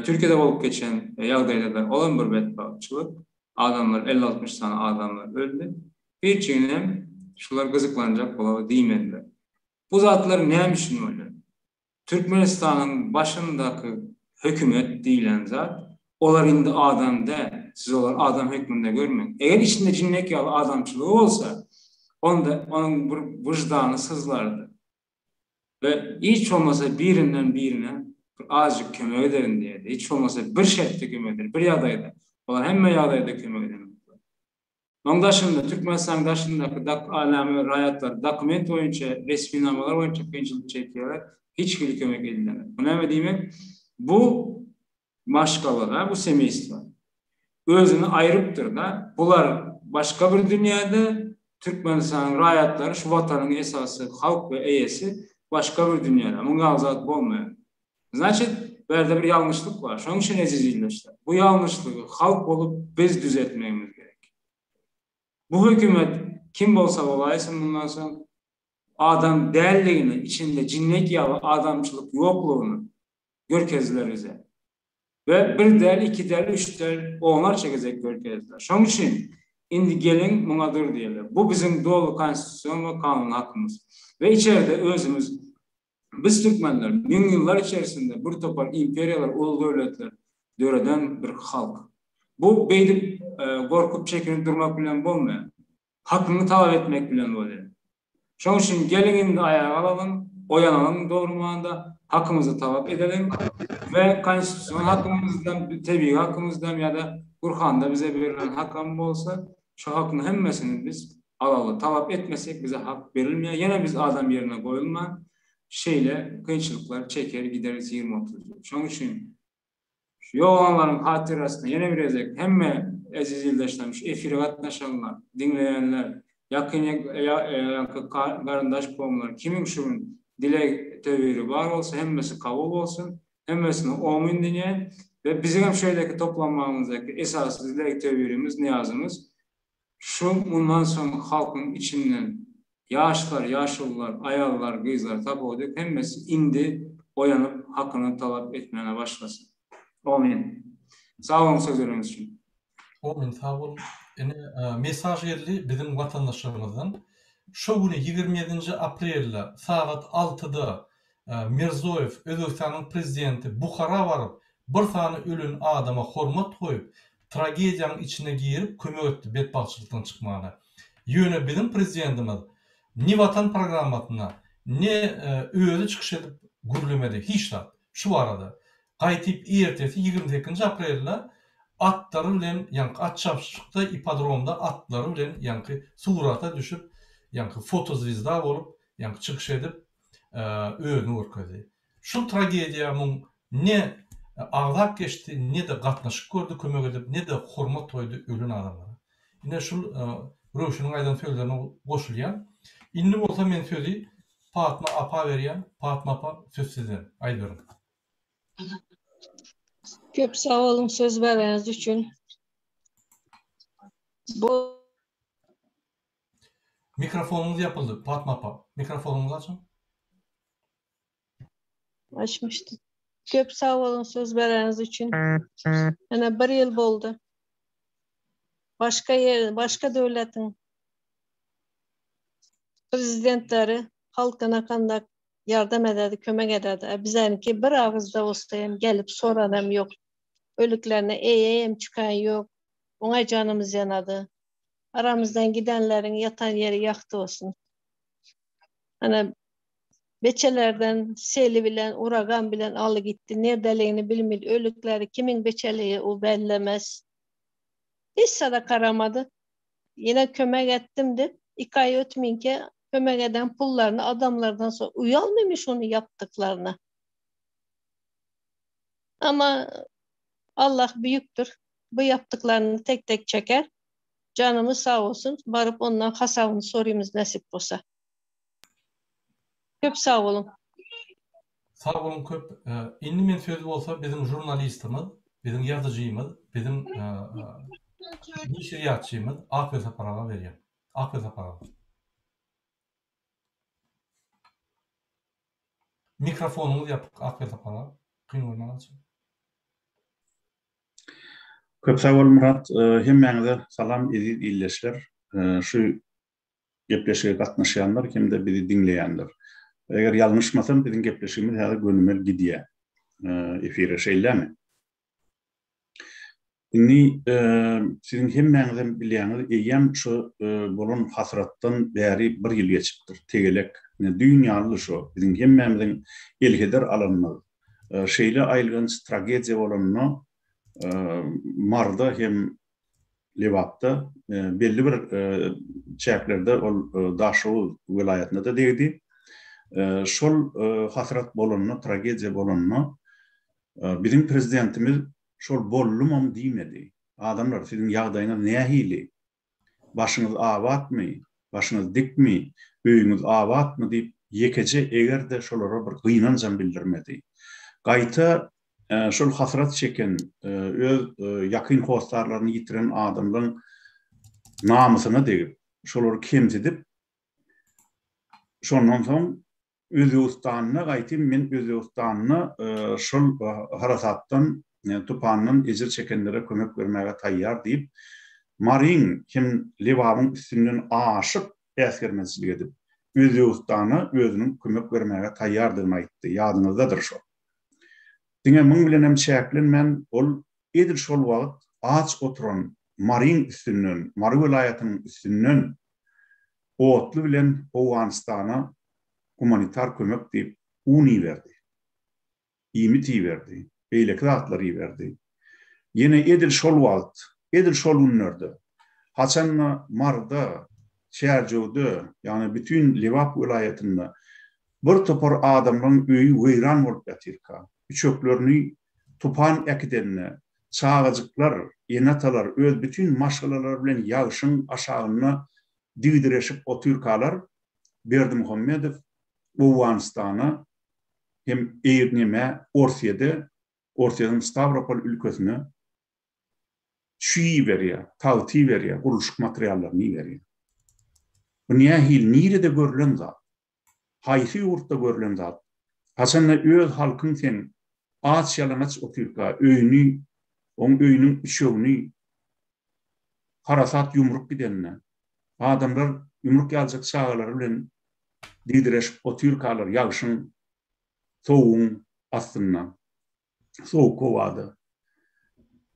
Türkiye'de olup geçen yağdayda da olan bir bedbahtçılık adamlar 50-60 tane adamlar öldü. Bir çiğnem şular gızıklanacak ola değmediler. Bu zatlar neymiş öyle? Türkmenistan'ın başındaki hükümet deyilen zat olar indi adam de siz olar adam hükmünde görmeyin. Eğer içinde cinnek yalı adamçılığı olsa onun vicdanı sızlardı. Ve hiç olmasa birinden birine azıcık kömek ederin diye de hiç olmasa bir şertte kömek eder. Bir yadayda. Olar hemme yadayda kömek ederin. Onun dışında Türkmenistan dışındaki alemi rayatlar dokument oyunca resmi namalar oyunca kıyınçılık çekiyorlar. Hiçbir kömek edilemez. Bu ne demek? Bu maşkalara, bu semistler özünü ayrıptır da bunlar başka bir dünyada Türkmenistan rayatları şu vatanın esası halk ve eyesi başka bir dünyada. Bunun azat olmuyor. Значит, böyle bir yanlışlık var. Şunun için ezizleşti. Bu yanlışlığı halk olup biz düzeltmemiz gerek. Bu hükümet kim olsa olaysın bundan sonra adam değerliğini içinde cinnet yalı adamçılık yokluğunu görkezler bize. Ve bir değer, iki değer, üç değer onlar çekecek görkezler. Şunun için indi gelin munadır diyelim. Bu bizim doğulu konstitüsyon ve kanun hakkımız. Ve içeride özümüz biz Türkmenler bin yıllar içerisinde bir topar imperiyalar, ulu devletler döreden bir halk. Bu beydip korkup çekinip durmak bilen olmuyor. Hakkını talep etmek bilen oluyor. Şunun için gelin indi ayağa alalım, oyanalım doğru manada, hakkımızı talep edelim ve konstitüsyon hakkımızdan, tebii hakkımızdan ya da Kur'an'da bize verilen hakkım olsa şu hakkın hemmesini biz alalım. Talep etmesek bize hak verilmiyor. Yine biz adam yerine koyulma şeyle kıyınçılıklar çeker gideriz 20-30 yıl. Şunun için şu yoğunların hatırasına yine birazcık hemme aziz yıldaşlarmış, efiri katlaşanlar, dinleyenler, yakın karındaş komlar, kimin şunun dile tevhiri var olsa hemmesi kabul olsun, hemmesini omun dinleyen ve bizim hem şöyleki toplanmamızdaki esas dilek tevhirimiz, niyazımız şu bundan sonra halkın içinden yaşlar, yaşlılar, ayarlar, kızlar tabi olduk hemmesi indi oyanıp hakkını talep etmeye başlasın. Amin. Sağ olun sözleriniz için. Amin, sağ olun. Mesaj geldi bizim vatandaşlarımızdan. Şu günü 27 aprelde saat 6'da Mirzoyev, Özbekistan'ın prezidenti Bukhara varıp bir tane ölün adama hormat koyup tragediyanın içine girip kömek etti bedbahtçılıktan çıkmağına. Yöne bizim prezidentimiz ne vatan programmatına ne özü çıkış edip gürlemedi. Hiç de. Şu arada. Qaytip ertesi 28 aprelde atları bilen yani at çapışıkta ipodromda atları bilen yani surata düşüp yani fotozvizda olup yani çıkış edip özünü orkadi. Şu tragediyanın ne ağlak geçti ne de katnaşık gördü kömek edip ne de hormat koydu ölün adamlara. Yine şu Ruşunun aydan sözlerine koşulayan. İnni olsa men sözü Fatma apa veriyen, Fatma apa söz sizden. Aydıyorum. Köp sağ olun söz vereniz için. Bu mikrofonunuz yapıldı. Fatma apa. Mikrofonunuzu açın. Açmıştım. Köp sağ olun söz vereniz için. Yani bir yıl oldu. Başka devletin prezidentleri halkına kandak yardım ederdi, kömek ederdi. Bizimki bir ağızda olsayım gelip soranım yok. Ölüklerine eğeyim çıkan yok. Ona canımız yanadı. Aramızdan gidenlerin yatan yeri yaktı olsun. Hani beçelerden seli bilen, uragan bilen alı gitti. Neredeliğini bilmedi. Ölükleri kimin beçeliği o bellemez. Hiç sadaka aramadı. Yine kömek ettim de 2 ay ötmeyin ki kömek eden pullarını adamlardan sonra uyalmamış onu yaptıklarına. Ama Allah büyüktür. bu yaptıklarını tek tek çeker. Canımız sağ olsun. Varıp ondan hesabını sorayımız nasip olsa. Köp sağ olun. Sağ olun köp. Indi men sözü bolsa bizim jurnalistimiz, bizim yazıcıyımız, bizim nişriyatçıyımız Akbel Saparag'a berýär. Akbel Saparag. Mikrofonumuz yapık Akbel Saparag. Kyn bolmagyçy. Köp sağ bolun Murat. Hemmeňize salam edip illeşler. Şu gepleşige gatnaşýanlar kimde bizi dinleýänler. Eger ýalňyşmasam bizim gepleşigimiz häzir gönümmel gidýär. Efire şeýlemi? Inni sizin hemmeňize bilýäňiz, eýem şu bolan hasratdan bäri 1 ýyl geçipdir. Tegelek dünýäli şu bizim hemmeňizin elheder alanyny şeýle aýlgан tragediýa bolanyny marda hem Lewapda belli bir çäklerde ol Daşow vilayetinde de degdi. Şol hasrat bolanyny, tragediýa bolanyny bizim prezidentimiz şol bollumam diýmedi. Adamlar sizin ýagdaýyňyz nähili? Başyňyz awatmy? Başyňyz dikmi? Öýüňiz awatmy diýip ýekece egerde şolara bir gynanjam bildirmedi. Gaýta şol hasrat çeken öz ýakyn hostarlaryny ýitiren adamlaryň namysyna degip şolary kemzedip şondan soň Özbegistanyna gaýtyp men Özbegistanyny şol harasatdan Tupanyň ejir çekenlere kömek bermäge taýýar diýip Marin kim Lewabyň üstünden aşyp äsgermezçilik edip Özbegistanyny özüniň kömek bermäge taýýardygyny aýtdy. Ýadyňyzdadyr şo. Diňe müň bilen hem çäklenmen ol edil şol wagt aç oturan Marin üstünden, Mary vilayatynyň üstünden otly bilen Owganistana humanitar kömek diýip uny berdi. Ýmiti berdi. Beýleki zatlary berdi. Ýene edil şol wagt, edil şol günlerde haçanna Marda, Şärjewde, ýani bütün Lewap vilayatynda bir topar adamlaryň öýü weýran bolup ýatyrka. Üçöklerini tupan ekidenne, çağıcıklar, yenatalar, öz bütün maşgalalar bilen ýağışyň aşagyna diýdireşip otyrkalar Berdi Muhammedow Owganistana hem Eýirneme, Orsiýadan Stavropol ülkesine şüý berýär, tawty berýär, gurulşyk materiallaryny berýär. Bu nähil nirede görülen zat, haýsy ýurtda görülen zat, haçanna öz halkyň sen aç ýalanaç otyrka, öýüni, oň öýüniň üçegini harasat ýumruk gidenne, adamlar ýumruk ýaljak çağalary bilen diýdireşip otyrkalar ýagşyň soğuğun astyndan, soğuk kovady.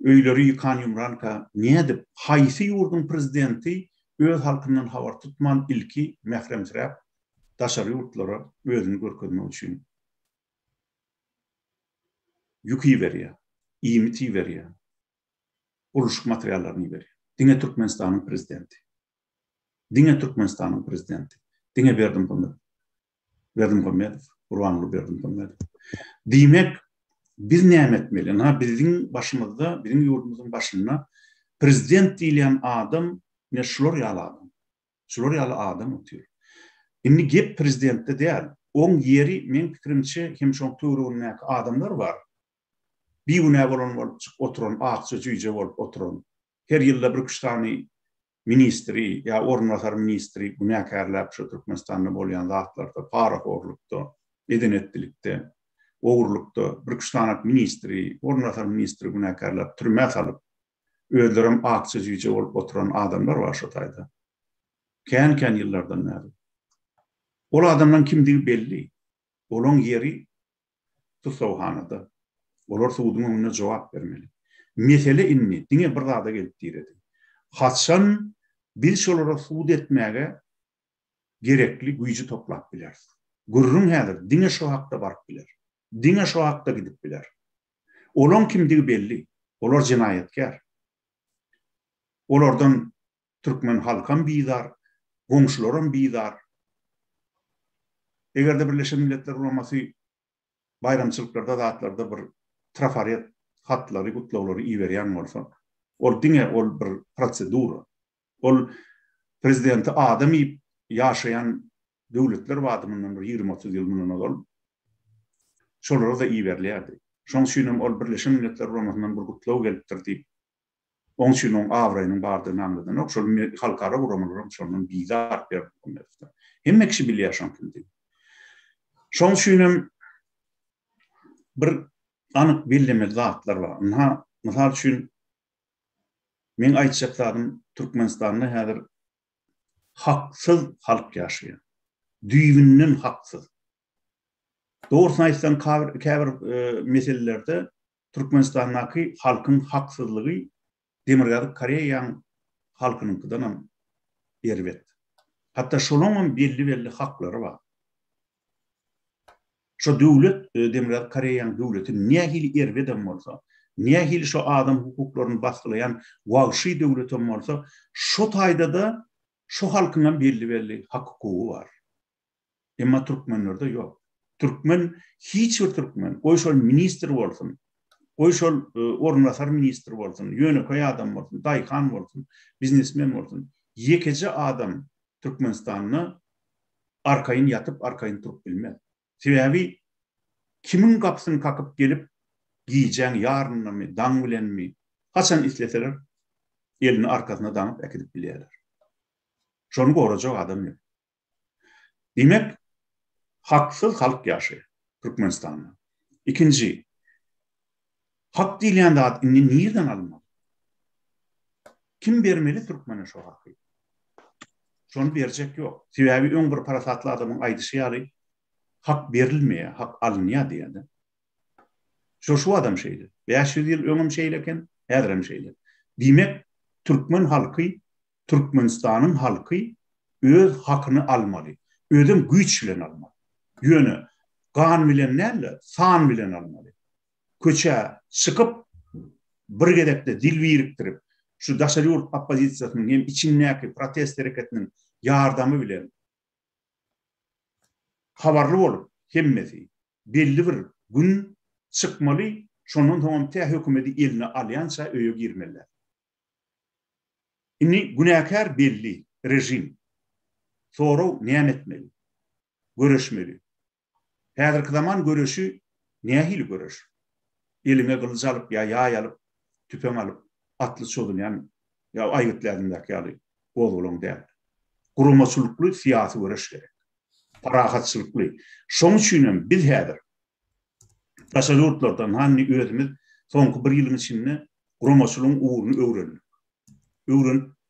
Öýleri ýykan ýumranka nädip haýsy ýurdun prezidenti öz halkyndan habar tutman ilki mähremsirep daşary ýurtlara özüni görkezmek üçin ýüki berýär, ýmiti berýär, uruşyk materiallaryny berýär. Diňe Türkmenistanyň prezidenti. Diňe Türkmenistanyň prezidenti. Diňe Berdi Muhammedow, Gurbanly Berdi Muhammedow. Diýmek biz näme etmeli? Biziň başymyzda, biziň ýurdumyzyň başyna prezident diýilen adam ne şolary ýaly adam. Şolary ýaly adam otyr. Indi gep prezidentde däl. Oň ýeri men pikirimçe hem şoň töwreginde adamlar bar. Bir güne bolan oturan, akçı jüýje bolup oturan. Her ýylda bir kuştany ministri ýa ornwasar ministri günäkärläp şu Türkmenistanda bolýan zatlarda, paraxorlukda, edenetdilikde, ogurlukda bir kuştany ministri, ornwasar ministri günäkärläp türme salyp öldürüm akçı jüýje bolup oturan adamlar bar şu taýda. Kän ýyllardan bäri. Ol adamdan kimdigi belli. Olaň ýeri tutsawhanada. Olar suwdyň öňüne jogap bermeli. Mesele inni, diňe bir zada gelip diýredi. Haçan biz şolara suwd etmäge gerekli güýji toplap biler. Gurrun häzir diňe şo hakda baryp biler. Diňe şo hakda gidip biler. Olaň kimdigi belli. Olar jinayatkar. Olardan türkmen halkam biýdar, goňşularam biýdar. Egerde Birleşen Milletler Ulamasy bayramçylyklarda zatlarda bir trafaret hatlary, gutlawlary iýerýän bolsa, Ol diňe ol bir prosedura. Ol prezidenti adamy yaşayan döwletler badymyndan 20-30 ýyl mundan ol. Şolara da iyi berlerdi. Şoň üçin ol Birleşen Milletler Guramasyndan bir gutlaw gelipdirdi. Oň üçin oň awraýynyň bardygyny anladan, şol halkara guramalar şondan bizar berdi. Hemme kişi bilýär şondy. Şoň üçin bir anyk bellemeli zatlar bar. Mysal üçin men aýtjak Türkmenistanda häzir haksız halk ýaşaýar. Düýbünden haksız. Doğrusyny aýtsam käbir meselelerde Türkmenistandaky halkyň haksızlygy Demirgazy Koreýa halkynynkydan erbet. Hatta şolaň belli haklary bar. Şo döwlet Demirgazy Koreýa döwleti nähili erbeden bolsa, nähili şo adam hukuklaryny baskılayan wagşy döwletem bolsa, şo taýda da şo halkyň belli hak hukugy bar. Emma Türkmenlerde ýok. Türkmen hiç bir Türkmen, goýşol minister bolsun, goýşol ornasar minister bolsun, ýöneköý adam bolsun, daýhan bolsun, biznesmen bolsun, ýekeje adam Türkmenistanyny arkaýyn ýatyp, arkaýyn turup bilmez. Sebebi kimin kapsyny kakıp gelip giýjäň ýarynmy, daň bilenmi, haçan isleseler elini arkasyna daňyp äkidip bilýärler. Şonu gorajak adam ýok. Demek haksız halk ýaşaýar Türkmenistanda. İkinci, hak diýilýän zat nerden almaly? Kim bermeli Türkmene şo haky? Şonu berjek ýok. Sebebi öň bir parasatly adamyň aýdyşy ýaly hak berilmeýär, hak alınýar diýende. Şu adam şeydi. 500 ýyl öňüm şeyleken, häzirem şeyler. Demek Türkmen halky, Türkmenistanyň halky öz hakyny almaly. Özüm güýç bilen almaly. Ýöne gan bilen näle, san bilen almaly. Köçe çykyp bir gedekde dil biriktirip şu daşary ýurt oppozisiýasynyň hem içindäki protest hereketiniň ýardamy bilen habarly bolup hemmesi belli bir gün çykmaly, şondan soň tä hökümeti eline alýança öýe girmeliler. Inni günäkär belli rejim. Sonra näme etmeli? Görüşmeli. Häzirki zaman görüşü nähili görüş? Eline gylyç alyp ýa alyp, tüpen alyp, atly çolunýan ýa aýytlaryndaky ýaly bolgulyň däl. Gurumaçylykly siýasy görüş gerek. Parahatçylykly. Şoň üçin biz häzir daşary ýurtlardan hanny özümiz soňky 1 ýylyň içinde gurumaçylygyň uğruny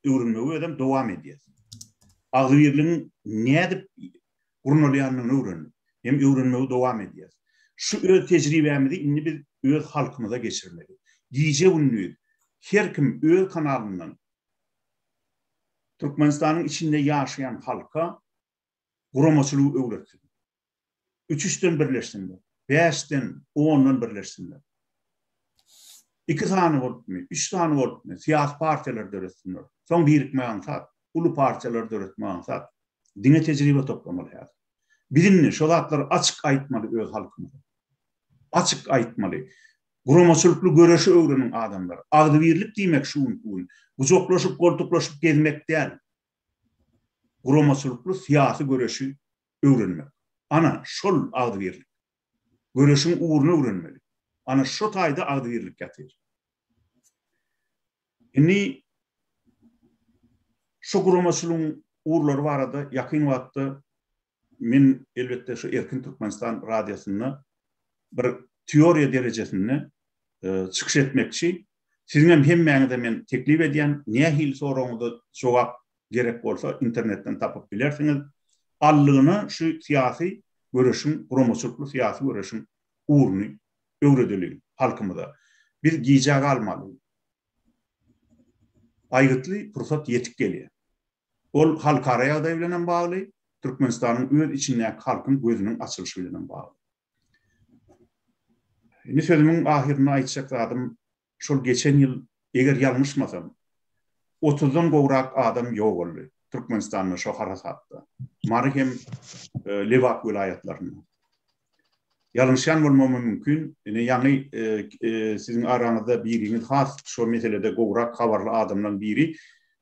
öwrenmegi edem dowam edýär. Agzybirligiň nädip gurnolýanyny öwrenip, hem öwrenmegi dowam edýär. Şu öz tejribemizi indi biz öz halkymyza geçirmeli. Diýje ünlü her kim öz kanalyndan Türkmenistanyň içinde ýaşaýan halka gurumaçylygy öwretsin. 3-3den birleşsinler. 5den 10dan birleşsinler. 2 tane bolupmy, 3 tane bolupmy siýasy partiýalar döretsinler. Soň birikmeýän zat, uly partiýalar döretmeýän zat diňe tejribe toplamaly häzir. Birini şol zatlar açyk aýtmaly öz halkymyza. Açyk aýtmaly. Gurumaçylykly görüşi öwrenen adamlar. Agdybirlik diýmek şu gün. Bujoklaşyp, goltuklaşyp gezmek däl. Gurumaçylykly siýasy görüşi öwrenmek. Ana şol agdybirlik. Görüşiň uğruny öwrenmeli. Ana şu taýda agdybirlik ýatyr. Inni şu gurumaçylygyň uğurlary barada ýakyn wagtda men elbetde şu Erkin Türkmenistan radiosyna bir teoriýa derejesinde çykyş etmekçi. Siziň hemmeňize men teklip edýän nähil soraňyza jogap gerek bolsa internetden tapyp bilersiňiz. Allygyny şu siýasy görüşiň, gurumaçylykly siýasy görüşiň uğruny öwredeli halkymyza. Biz giýjäge almaly. Aýgytly pursat ýetip gelýär. Ol halkara ýagdaý bilen bagly, Türkmenistanyň öz içindäki halkyň gözüniň açylyşy bilen bagly. Indi sözümiň ahyryna aýtjak zatym şol geçen ýyl eger ýalňyşmasam 30dan gowrak adam ýok boldy Türkmenistanyň şo harasatda. Mary hem Lewak vilayetlerinde. Yanlışan bolmamy mümkün. Yani sizin aranızda biriniz has şu meselede gowrak habarly adamdan biri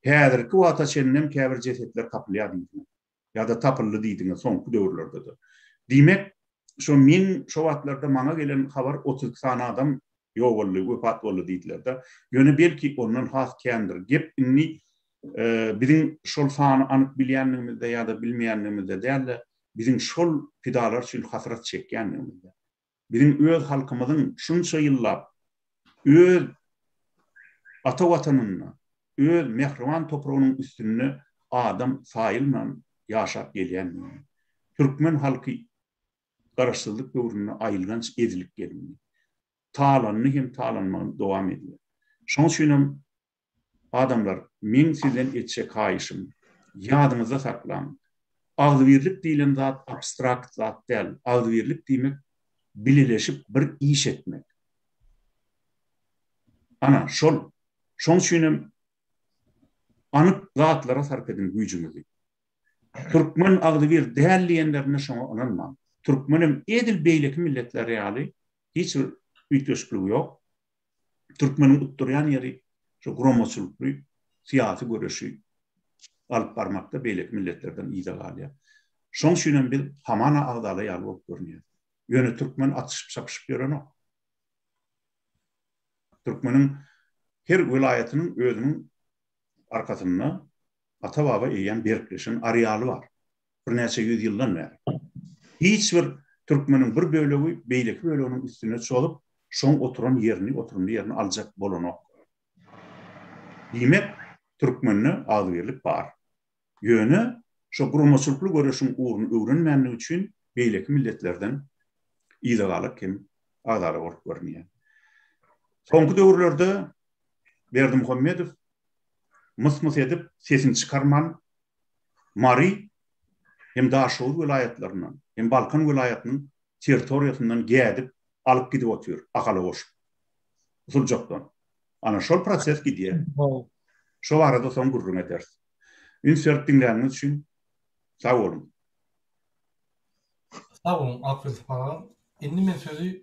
häzirki wagta çennem käbir cesetler tapylýar diýdi. Ya da tapyldy diýdiňiz soňky döwürlerde de. Diýmek şu min şu wagtlarda maňa gelen habar 30 sana adam ýok boldy, wepat boldy diýdiler da. Ýöne belki ondan has kendir. Gep inni bizim şol sany anyk bilýänligimizde ya da bilmeýänligimizde däl, bizim şol pidalar üçin hasrat çekýänligimizde. Bizim öz halkymyzyň şunça ýyllap öz ata watanyny, öz mehriban toprağının üstünde adam sayılman yaşap gelýän. Türkmen halky garaşsyzlyk döwrüne aýylgan edilip geldi. Talanny hem talanmagy dowam edýär. Şoň üçin adamlar men sizden etjek haýyşym ýadyňyzda saklaň. Agdybirlik diýilen zat abstrakt zat däl. Agdybirlik diýmek bileşip bir iş etmek. Ana şoň üçin anyk zatlara sarp eden güýjüňizi. Türkmen agdybir däl diýenlerine şoňa onanma. Türkmenim edil beýleki milletler ýaly hiç bir ütleşiklik ýok. Türkmenin utturýan ýeri şu gromoçulukly siyasi görüşi alyp barmakda beýleki milletlerden ýyda galýar. Şoň üçin bir hamana agdaly ýaly bolup görünýär. Ýöne Türkmen atyşyp sapyşyp ýören o. Türkmenin her vilayatynyň özüniň arkasynda ata baba eýen berkleşen arealy bar. Bir näçe ýüz ýyldan beri. Hiç bir Türkmenin bir bölegi beýleki böleginiň üstüne çolup şoň oturan ýerini aljak bolanok. Diýmek Türkmenine agdybirlik bar. Ýöne şu gromoçulukly görüşiň uğrun öwrenmänligi üçin beýleki milletlerden ýygalyk kim agdary bolup görünýär. Soňky döwürlerde Berdimuhammedow mys edip sesini çykarman Mari hem Daşowur vilayatlarynyň hem Balkan vilayatynyň territoriýasyndan gädip alyp gidip otur akaly boş. Usul jokdan. Ana şol proses gidýär. Şo arada soň gurrun eder. Ünsert dinleýänler üçin sag bolun. Sag bolun, Akfel Pağa. Endi men sözü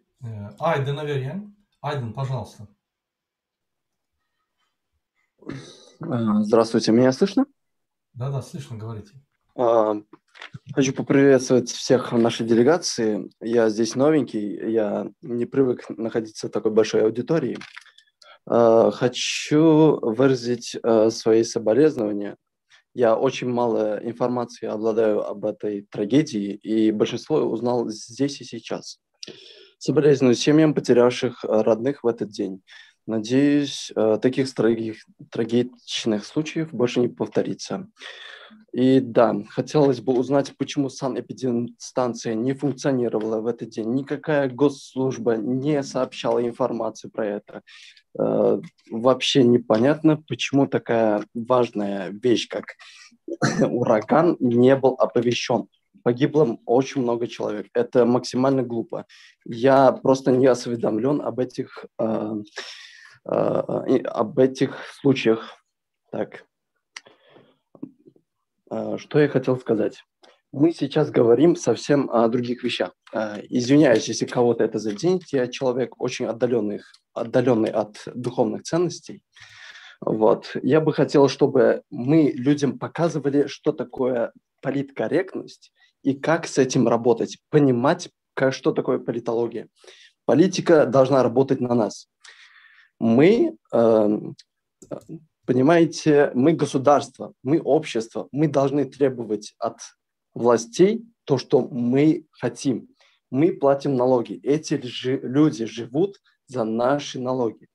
Aydın'a berýän. Aydın, пожалуйста. Здравствуйте, меня слышно? Да, слышно, говорите. Хочу поприветствовать всех в нашей делегации. Я здесь новенький, я не привык находиться в такой большой аудитории. Хочу выразить свои соболезнования. Я очень мало информации обладаю об этой трагедии, и большинство узнал здесь и сейчас. Соболезную семьям, потерявших родных в этот день. Надеюсь, таких трагичных случаев больше не повторится. И да, хотелось бы узнать, почему санэпидемстанция не функционировала в этот день. Никакая госслужба не сообщала информацию про это. Вообще непонятно, почему такая важная вещь, как ураган, не был оповещен. Погибло очень много человек. Это максимально глупо. Я просто не осведомлен об этих случаях. Так. Что я хотел сказать? Мы сейчас говорим совсем о других вещах. Извиняюсь, если кого-то это заденет. Я человек очень отдаленный от духовных ценностей. Вот. Я бы хотел, чтобы мы людям показывали, что такое политкорректность и как с этим работать. Понимать, что такое политология. Политика должна работать на нас. Мы, понимаете, мы государство, мы общество. Мы должны требовать от властей то, что мы хотим. Мы платим налоги. Эти люди живут за наши налоги.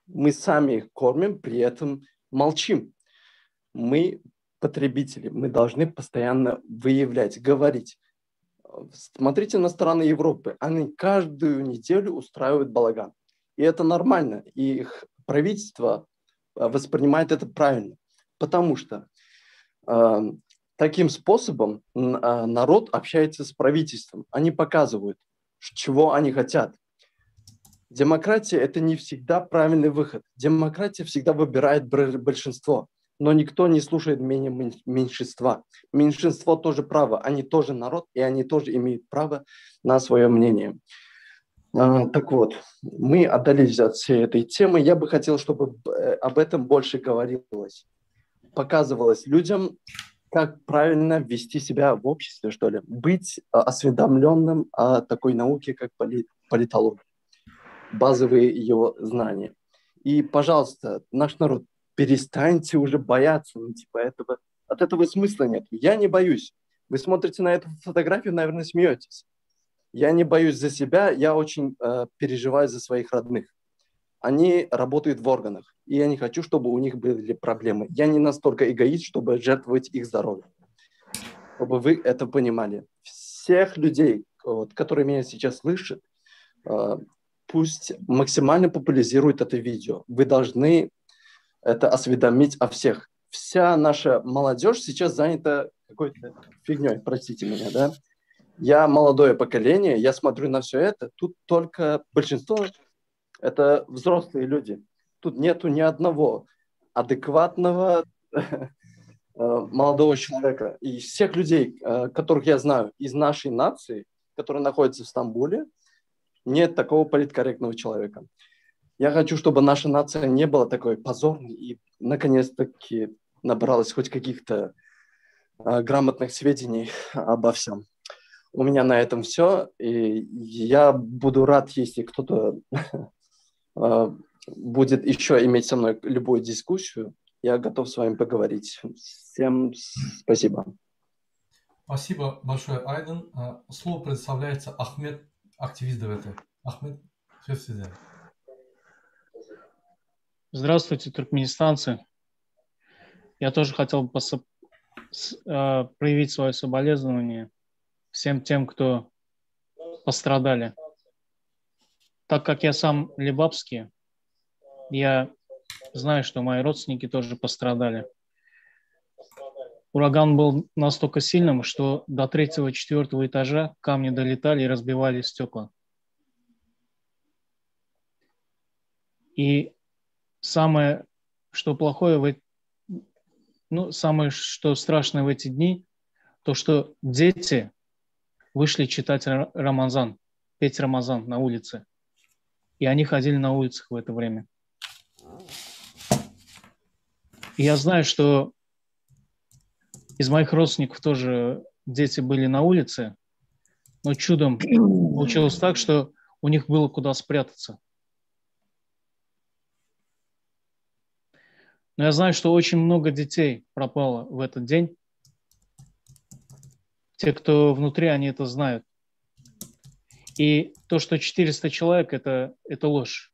Мы сами их кормим, при этом молчим. Мы потребители, мы должны постоянно выявлять, говорить. Смотрите на страны Европы. Они каждую неделю устраивают балаган. И это нормально. И их правительство воспринимает это правильно. Потому что таким способом народ общается с правительством. Они показывают, чего они хотят. Демократия – это не всегда правильный выход. Демократия всегда выбирает большинство. но никто не слушает мнение меньшинства. Меньшинство тоже право, они тоже народ, и они тоже имеют право на свое мнение. Так вот, мы отдались от всей этой темы. Я бы хотел, чтобы об этом больше говорилось, показывалось людям, как правильно вести себя в обществе, что ли, быть осведомленным о такой науке, как политология, базовые ее знания. И, пожалуйста, наш народ, перестаньте уже бояться, этого. От этого смысла нет. Я не боюсь. Вы смотрите на эту фотографию, наверное, смеетесь. Я не боюсь за себя, я очень переживаю за своих родных. Они работают в органах, и я не хочу, чтобы у них были проблемы. Я не настолько эгоист, чтобы жертвовать их здоровьем. Чтобы вы это понимали. Всех людей, которые меня сейчас слышат, пусть максимально популяризируют это видео. Вы должны это осведомить о всех. Вся наша молодежь сейчас занята какой-то фигней, простите меня, да? Я молодое поколение, я смотрю на все это. Тут только большинство – это взрослые люди. Тут нету ни одного адекватного молодого человека. И всех людей, которых я знаю из нашей нации, которые находятся в Стамбуле, нет такого политкорректного человека. Я хочу, чтобы наша нация не была такой позорной и, наконец-таки, набралась хоть каких-то грамотных сведений обо всем. У меня на этом все. И я буду рад, если кто-то будет еще иметь со мной любую дискуссию. Я готов с вами поговорить. Всем спасибо. Спасибо большое, Айден. Слово предоставляется Ахмед, активист ДВТ. Ахмед, сөз сізде. Здравствуйте, туркменистанцы. Я тоже хотел бы проявить свое соболезнование всем тем, кто пострадали. Так как я сам лебабский, я знаю, что мои родственники тоже пострадали. Ураган был настолько сильным, что до 3-4 этажа камни долетали и разбивали стекла. И самое, что плохое, самое, что страшное в эти дни, то, что дети вышли читать Рамазан, петь Рамазан на улице. И они ходили на улицах в это время. И я знаю, что из моих родственников тоже дети были на улице, но чудом получилось так, что у них было куда спрятаться. Но я знаю, что очень много детей пропало в этот день. Те, кто внутри, они это знают. И то, что 400 человек, это ложь.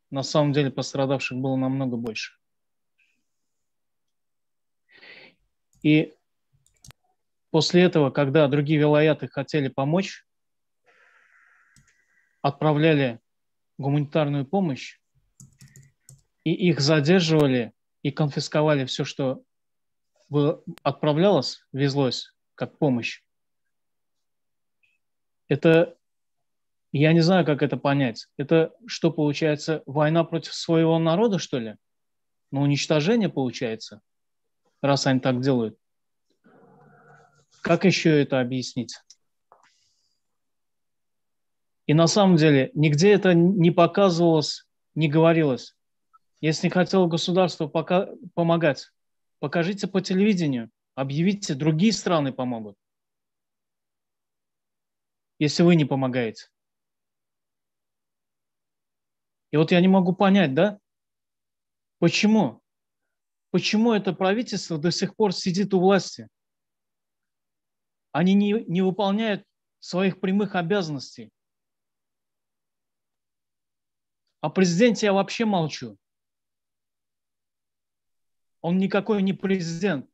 На самом деле пострадавших было намного больше. И после этого, когда другие вилаяты хотели помочь, отправляли гуманитарную помощь, и их задерживали, и конфисковали все, что отправлялось, везлось, как помощь. Это, я не знаю, как это понять. Это что получается, война против своего народа, что ли? Ну, уничтожение получается, раз они так делают. Как еще это объяснить? И на самом деле нигде это не показывалось, не говорилось. Если не хотело государство помогать, покажите по телевидению, объявите, другие страны помогут. Если вы не помогаете. И вот я не могу понять, да? Почему? Почему это правительство до сих пор сидит у власти? Они не выполняют своих прямых обязанностей. О президенте я вообще молчу. Он никакой не президент.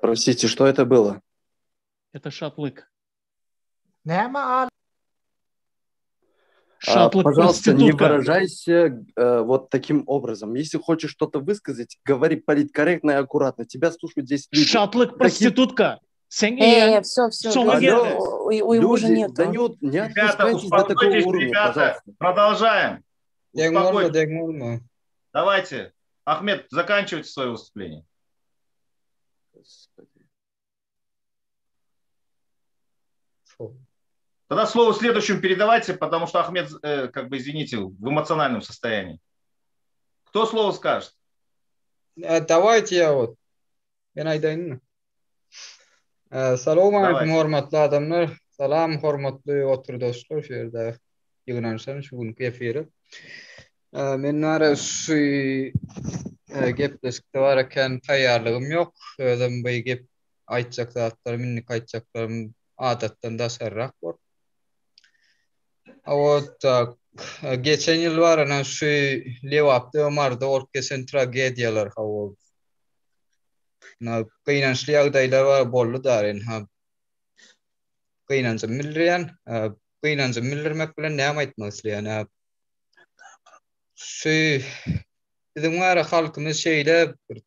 Простите, что это было? Это шатлык. Пожалуйста, не выражайся вот таким образом. Если хочешь что-то высказать, говори политкорректно и аккуратно. Тебя слушают здесь люди. Шатлык, проститутка. Sen iyi. Все, Sona говори. geldi. Уже Люди, нет. да не Ребята, отпускайтесь до такого успокойтесь, уровня, ребята. пожалуйста. Продолжаем. Успокойтесь. Degmolma. Давайте. Ахмед, заканчивайте свое выступление. Тогда слово следующему передавайте, потому что Ахмед, как бы, извините, в эмоциональном состоянии. Кто слово скажет? Давайте я вот. Ben aytayınmı? Assalomu alaykum hormatly adamlar. Salam hormatly oturdoşlar şu yerde yığılanışan şu günkü efiri. Men ara şu gepleşikde bareken taýýarlygym ýok. Özüm bu gep aýtjak zatlar, minnik aýtjaklarym adatdan da sarrak bor. Awot geçen ýyl barana şu Lewapda Ömarda orkesen tragediýalar hawa. Kıynançlı ýagdaýlar bar boldy daryn ha. Kıynançy millerýän, kıynançy millermek bilen näme aýtmak isleýän? Şu bizim wara halkymyz şeýle bir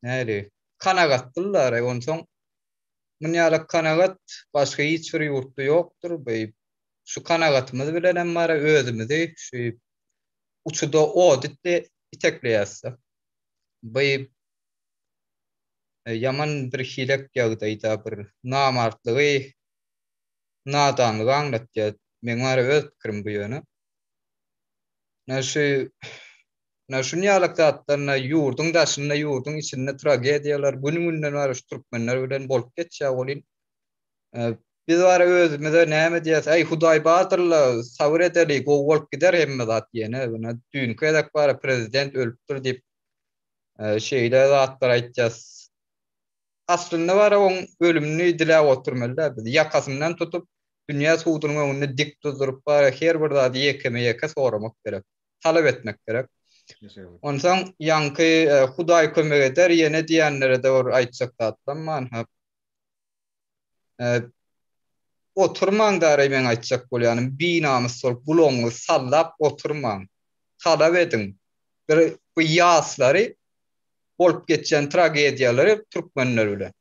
näli kanagatdylar, onsoň munýala kanagat başga hiç bir ýurtda ýokdur. Şu kanagatymyz bilen emmara özümizi şu uçuda oditli itekleýäsdi. Yaman bir hilek ýagdaýda bir namartlygy, nadanlygy aňlatýar. Men wara öz pikirim bu ýöne. Näşe ýalakdatlarna ýurdun daşyna ýurdun içinde tragediýalar gününden wara şu türkmenler bilen bolup geçýär bolyn. Biz wara özümize näme diýäs? Ey Hudaý batyrlar, sabr edeli, gowy bolup gider hemme zat ýene. Buna dünkü edek bara prezident ölüpdir diýip şeýle zatlar aýtýas. Aslında var on ölümünü dile oturmalılar. Biz yakasından tutup dünya suudunun önüne dik tutup var her bir zat yekeme soramak gerek. Talep etmek gerek. Ondan yankı Hudaý kömek eder yine diýenlere de or aýtsak atlanman ha. Oturmaň dary men aýtsak bolýanym binamyz sol buloňy sallap oturmaň. Talep edin. Bir bu ýaslary bolup geçen tragediýalary türkmenler bilen.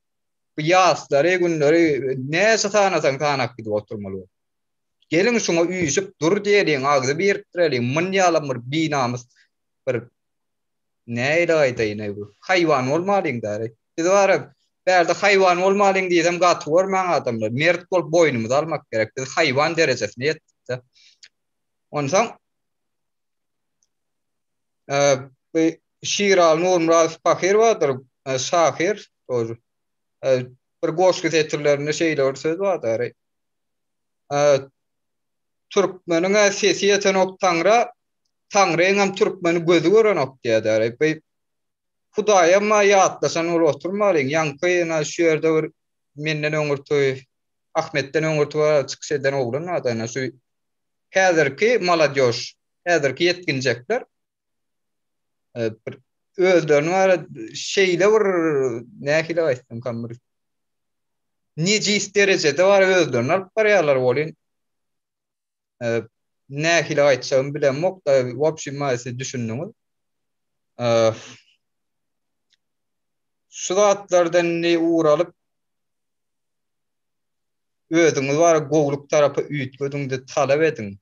Bu ýaslary günleri näse tanasan tanak gidip oturmaly. Gelin şuňa üýüşip dur diýelim, agdy biriktirelim, munýalam bir binamyz bir näýle aýdaýyn bu? Haýwan bolmalyň dary. Biz bara berde haýwan bolmalyň diýsem gaty görmäň adamlar. Mert bolup boýnumyzy almak gerek. Biz haýwan derejesine ýetdik. Onsoň Şiral Nurmurat Fakir vardır, Şahir, bir goşku tetirlerine şeyler söz vardır. Türkmenin sesiyeten ok Tanrı'nın hem Türkmenin gözü gören ok diýär. Hudaýa ma ýatlasan ol oturmalyn, yankıyna şu ýerde bir menden öňürtü, Ahmetden öňürtü çykyş eden oglan adayna şu häzirki maladyoş, häzirki yetkinjekler özlerini var şeyle bir nähile aýtdym kamyr. Necis derecede var özlerini alyp barýarlar bolyn. Nähile aýtjagym bilenmok da wopşym maýsy düşündiňiz. Şu zatlardan uğralyp özüňiz var gowluk tarapy üýtgediňde talep edin.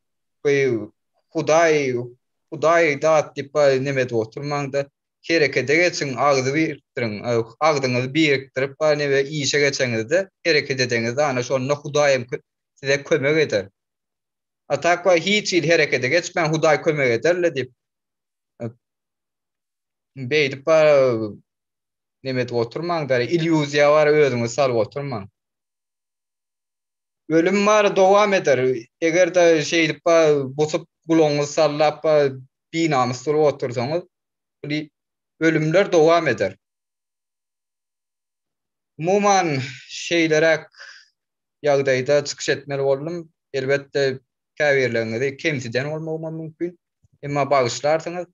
Hudaý dat diýip neme oturmaňda herekete geçin, agdy biriktirin, agdyňyzy biriktirip neme işe geçeňizde hereket edeňizde ana şonu Hudaýym size kömek eder. Atakwa hiç il herekete geçmen Hudaý kömek ederle diýip beýdip neme oturmaňda illüziýa bar özüňiz salyp oturmaň. Ölüm bar dowam eder. Eger de şeýdip bosup guloňuzy sallap binamyz turup otursaňyz, ölümler dowam eder. Umuman şeýlerek ýagdaýda çykyş etmeli boldum. Elbetde käbirlerinizi kemsiden bolmagy mümkin. Emma bagyşlarsyňyz.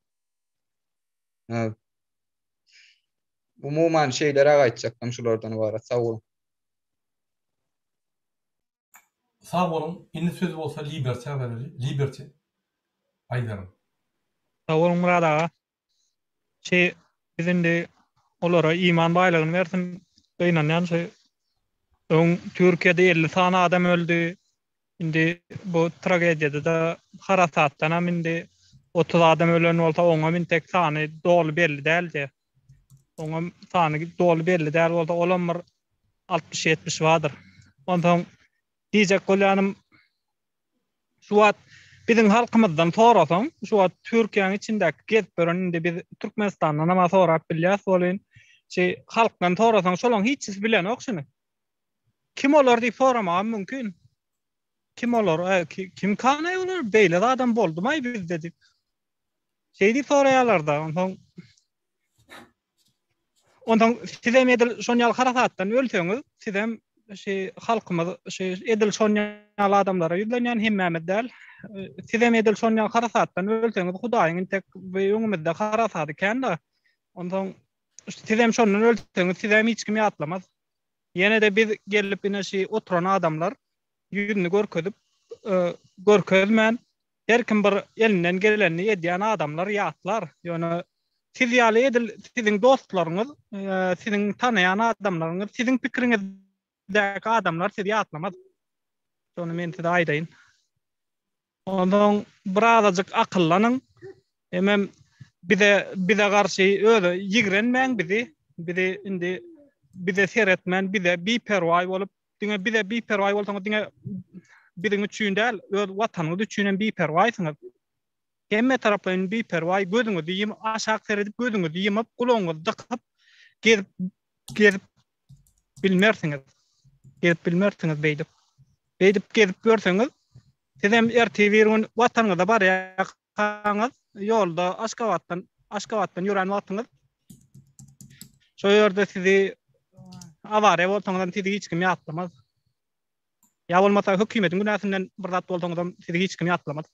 Umuman şeýlerek aýtjakdym şulardan ibaret. Sag bolun. Sag bolun. Indi söz bolsa Liberty bereli. Liberty. Aýdarym. Sag bolun Murad aga. Bizinde olara iman baýlygyny bersin. Beýnanýan Türkiye'de 50 tane adam öldü. Indi bu tragediyada da harasattan indi 30 adam ölen olsa ona min tek sany dolu belli däldi. Ona sany dolu belli däl bolsa olamar 60-70 vardır. Ondan diyecek golyanım şu wagt bizim halkymyzdan sorasaň, şu wagt Türkiýanyň içindäki gezberinde biz Türkmenistandan ama sorap bilýär bolyn. Halkdan sorasaň şolaň hiç bilen okşuny. Kim olar diýip soramam mümkin. Kim olar? Kim kanay olar? Beýle adam boldumy biz dedik. Diýip soraýarlar da. Ondan sizem edil şonýal harasatdan ölseňiz, sizem halkymyz edil şonýal adamlara ýüzlenýän hemmämiz däl. Sizem edil şonýal harasatdan ölseňiz, Hudaýyň tek öňümizde harasat eken-de. Ondan sizem şondan ölseňiz, sizem hiç kim ýatlamaz. Ýene de biz gelip ine oturan adamlar ýüzüni görkezmän her kim bir elinden gelenini edýän adamlar ýatlar. Ýöne siz ýaly edil siziň dostlaryňyz, siziň tanaýan adamlaryňyz, siziň pikiriňizdäki adamlar sizi ýatlamaz. Şonu men size aýdaýyn. Ondan birazajyk akyllanyň. Hemem bize garşy öýle ýigrenmäň bizi indi bize seretmän, bize biperway bolup, bize biperway bolsaňyz biziň üçin däl, öz watanyňyz üçin biperwaysyňyz. Hemme taraplaryň biperway gözüňizi ýymy aşağı seredip gözüňizi ýymyp, gulaňyzy dykyp gezip bilmersiňiz. Gezip bilmersiňiz beýdip. Beýdip gezip görseňiz, sizem ertebirün watanyňyza barýaňyz, ýolda Aşgabatdan ýören wagtyňyz. Şo ýerde sizi awara bolsaňyz sizi hiç kim ýatlamaz. Ya bolmasa hökümetiň günäsinden bir zat bolsaňyz sizi hiç kim ýatlamaz.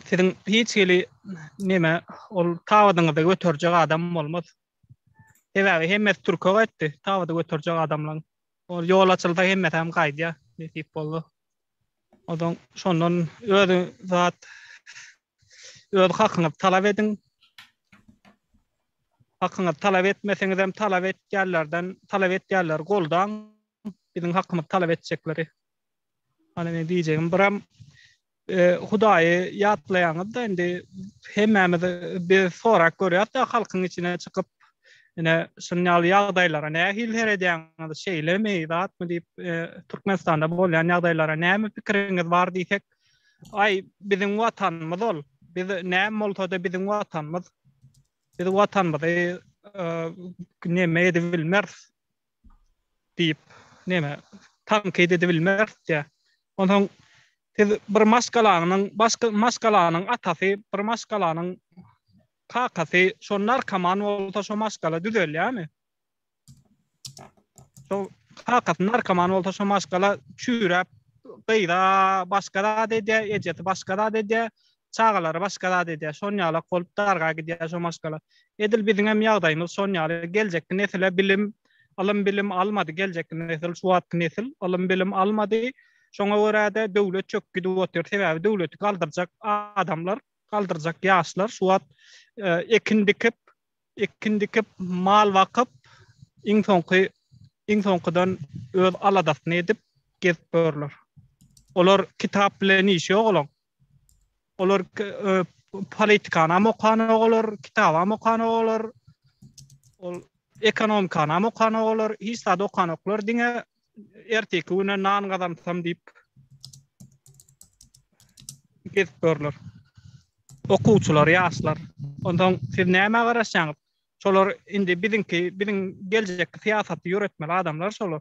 Sizin hiç geli neme ol tawadyňyzda götürjek adam bolmaz. Sebäbi hemmesi Türkiýe etdi, tawada götürjek adamlaryň. Ol ýol açylsa hemmesi hem gaýdýa, nesip boldy. Odan şondan öz zat öz hakyňyzy talap ediň. Hakyňyzy talap etmeseňiz hem talap etýärler goldan biziň hakymy talap etjekleri. Ana men diýjegim biram Hudaýy ýatlaýaňyz da indi hemmämiz bir sorak görýär da halkyň içine çykyp ine şonýal ýagdaýlara nähil heredýäňiz şeýlemi zatmy diýip Türkmenistanda bolýan ýagdaýlara näme pikiriňiz bar diýsek, ay biziň watanymyz ol. Biz näme bolsa da biziň watanymyz. Biz watanymyzy näme edip bilmez diýip näme tanqid edip bilmez diýär. Ondan bir maskalaanyň atasy, bir maskalaanyň kakasy, şo narkoman bolsa şo maskala düzelýärmi? Şo kakas narkoman bolsa şo maskala çüräp, gyýda başga da edýär, ejeti başga da edýär, çağalary başga da edýär. Şonýala bolup darga gidýär şo maskala. Edil biziň hem ýagdaýymyz şonýaly geljekki nesile bilim almady, geljekki nesil şu wagtky nesil bilim almady. Şoňa görä döwlet çökgüdi otur, sebäbi döwleti galdyrjak adamlar, galdyrjak ýaşlar şu wagt ekindikip mal wakyp iň soňkydan öz aladasyny edip gezip görler. Olar kitap bilen iş ýok olar. Olar politikana okana olar, kitaba okana olar. Ol ekonomikana okana olar, hisab okana olar diňe erteki güne nan gazansam diýip gezip görler. Okuwçylar, ýaşlar. Ondan siz näme garaşaňyz? Şolar indi biziň geljek siýasaty ýöretmeli adamlar şolar.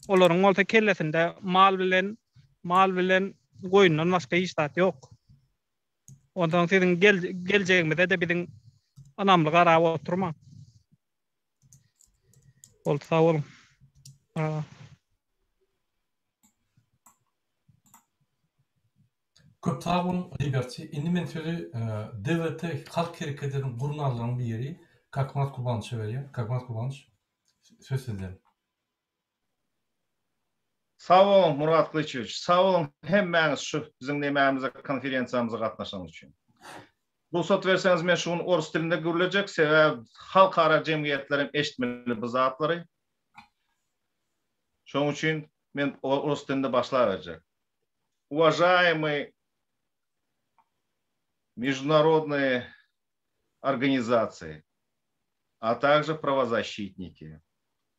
Olaryň olsa kellesinde mal bilen goýundan başga hiç zat ýok. Ondan siziň geljegimizde de biziň anamly garap oturma. Ol sag bolun. Köp sag bolun Liberty. Indi men sözi devlet halk hereketiniň gurnallaryň biri Kakmat Kurbançy berýär. Kakmat Kurbanç söz sizden. Sağ olun Murat Kılıçoviç. Sağ olun hemmäňiz şu biziň nämämize konferensiýamyza gatnaşan üçin. Ruhsat verseniz men şunu orus dilinde görülecek sebäbi halkara jemgyýetlerim eşitmeli bu zatlary. Şoň üçin men orus tilinde başlayacak. Уважаемые международные организации, а также правозащитники,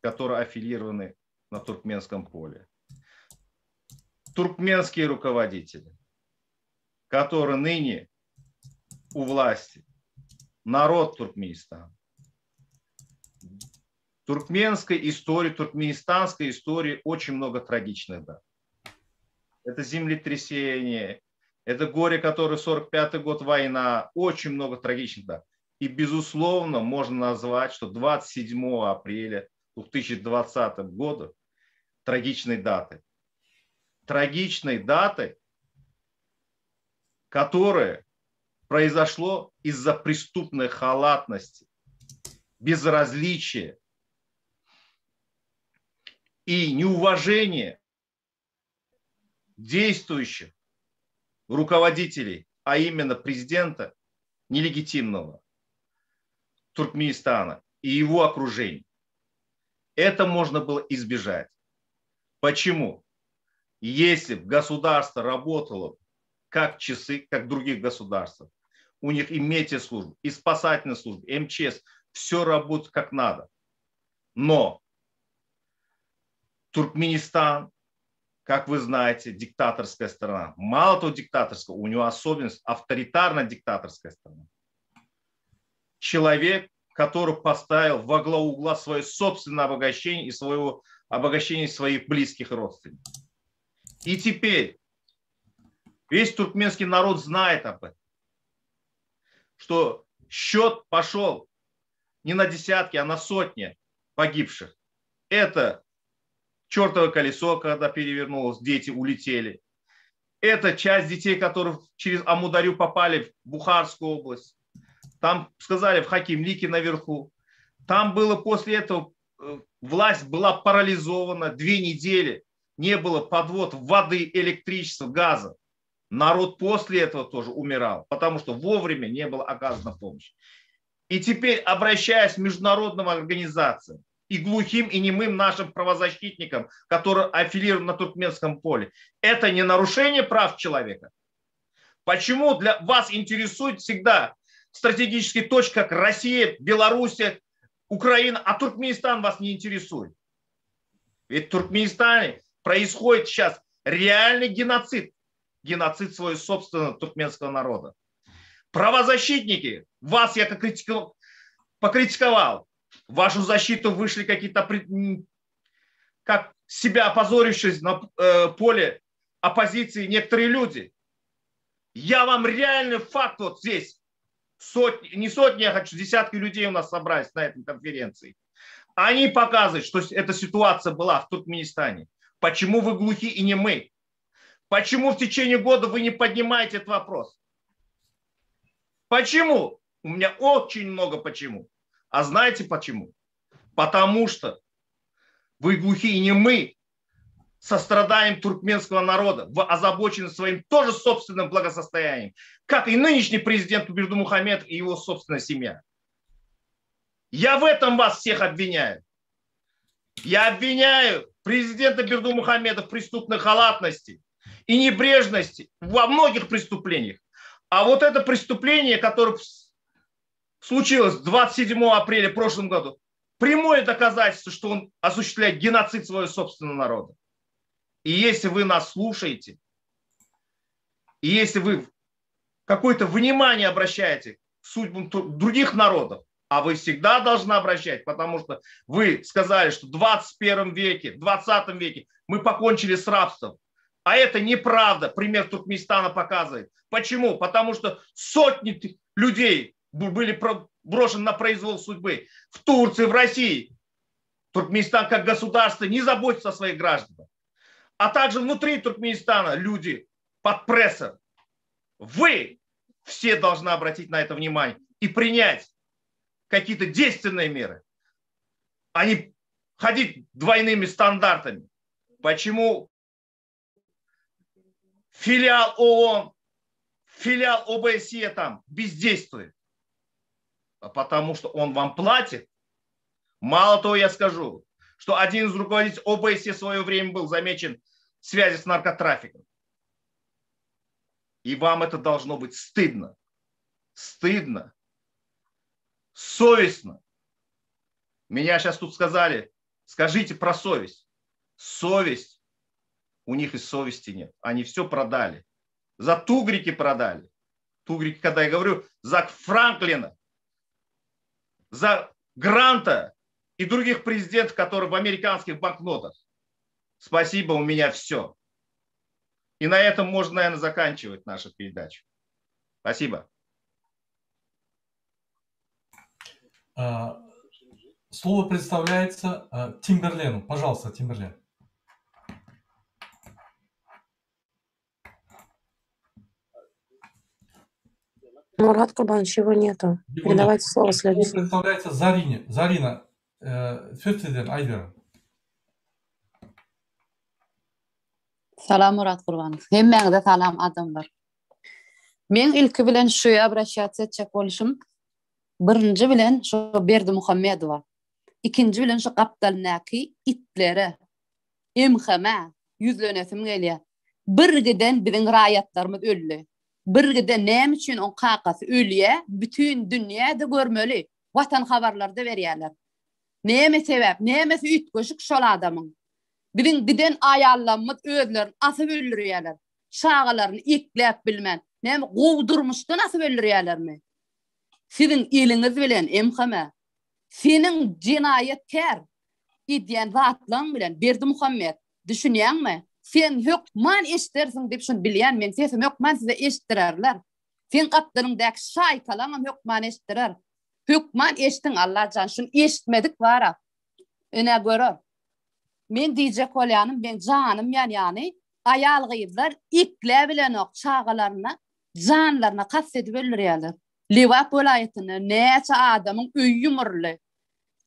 которые аффилированы на туркменском поле. Туркменские руководители, которые ныне у власти, народ Туркменистана. Туркменской истории, туркменистанской истории очень много трагичных дат. Это землетрясение, это горе, которое 45-й год, война, очень много трагичных дат. И, безусловно, можно назвать, что 27 апреля 2020 года трагичной даты. Трагичной даты, которая произошло из-за преступной халатности, безразличия и неуважения действующих руководителей, а именно президента нелегитимного Туркменистана и его окружения. Это можно было избежать. Почему? Если бы государство работало как часы, как в других государствах, у них и метеослужбы, и спасательная служба, и МЧС, все работает как надо. Но Туркменистан, как вы знаете, диктаторская страна. Мало того диктаторская, у него особенность авторитарно-диктаторская страна. Человек, который поставил во главу угла свое собственное обогащение и своего обогащения своих близких родственников. И теперь весь туркменский народ знает об этом, что счет пошел не на десятки, а на сотни погибших. Это чертово колесо, когда перевернулось, дети улетели. Это часть детей, которые через Амударю попали в Бухарскую область. Там, сказали, в Хакимлике наверху. Там было после этого, власть была парализована 2 недели. Не было подвод воды, электричества, газа. Народ после этого тоже умирал, потому что вовремя не было оказана помощь. И теперь, обращаясь к международным организациям, и глухим, и немым нашим правозащитникам, которые аффилированы на туркменском поле, это не нарушение прав человека? Почему для вас интересует всегда стратегические точки, как Россия, Белоруссия, Украина, а Туркменистан вас не интересует? Ведь в Туркменистане происходит сейчас реальный геноцид. Геноцид своего собственного туркменского народа. Правозащитники, вас я покритиковал. В вашу защиту вышли какие-то, как себя опозорившись на поле оппозиции некоторые люди. Я вам реальный факт вот здесь. Не сотни, я хочу, десятки людей у нас собрались на этой конференции. Они показывают, что эта ситуация была в Туркменистане. Почему вы глухи и немы? Почему в течение года вы не поднимаете этот вопрос? Почему? У меня очень много почему. А знаете почему? Потому что вы глухие и немы сострадаем туркменского народа, вы озабочены своим тоже собственным благосостоянием, как и нынешний президент Бердымухамедов и его собственная семья. Я в этом вас всех обвиняю. Я обвиняю президента Бердымухамедова в преступной халатности и небрежности во многих преступлениях. А вот это преступление, которое случилось 27 апреля в прошлом году, прямое доказательство, что он осуществляет геноцид своего собственного народа. И если вы нас слушаете, и если вы какое-то внимание обращаете к судьбам других народов, а вы всегда должны обращать, потому что вы сказали, что в 21 веке, в 20 веке мы покончили с рабством. А это неправда. Пример Туркменистана показывает. Почему? Потому что сотни людей были брошены на произвол судьбы. В Турции, в России. Туркменистан как государство не заботится о своих гражданах. А также внутри Туркменистана люди под прессом. Вы все должны обратить на это внимание и принять какие-то действенные меры, а не ходить двойными стандартами. Почему филиал ООН, филиал ОБСЕ там бездействует? Потому что он вам платит. Мало того, я скажу, что один из руководителей ОБСЕ в свое время был замечен в связи с наркотрафиком. И вам это должно быть стыдно. Стыдно. Совестно. Меня сейчас тут сказали, скажите про совесть. Совесть. У них и совести нет. Они все продали. За тугрики продали. Тугрики, когда я говорю, за Франклина, за Гранта и других президентов, которые в американских банкнотах. Спасибо, у меня все. И на этом можно, наверное, заканчивать нашу передачу. Спасибо. Слово предоставляется Тимберлену. Пожалуйста, Тимберлен. Мурат Курбанович, его нету. Передавайте слово Слово следующему. предоставляется Зарине. Зарина, söz sizden, Aydiyorum. Salam Murat Qurbanov. Hemmeňize salam adamlar. Men ilki bilen şu abraşat etjek boluşum. Birinci bilen şu Berdi Muhammedova. İkinci bilen şu Gapdalnaki itlere. Emhama yüzlenesim gelýär. Bir giden biziň raýatlarymyz öldü. Bir giden näme üçin on kakasy ölýär, bütün dünýäde görmeli. Watan habarlarda berýärler. Näme sebäp, näme ütgeşik şol adamyň. Biziň giden aýallarymyz özlerini asyp öldürýärler. Şagalaryny ekläp bilmän. Näme gowdurmuşdan asyp öldürýärlermi? Siziň iliňiz bilen emhama, seniň jinaýetkär idýän zatlaryň bilen Berdi Muhammed, düşünýärmi? Sen hökman eşdersin dep şunu bilýän men sesim hökman size eşdirerler. Sen gapdaryňdaky şaýkalaňam hökman eşdirer. Hökman eşdin Allah jan şunu eşitmedik bara. Öne görür. Men diýjek bolýanym ben janym ýany aýal gyzlar ikle bilen ok çağalaryna janlaryna kassedip öldürýärler. Liwat welaýatyna näçe adamyň öýü ýumurly.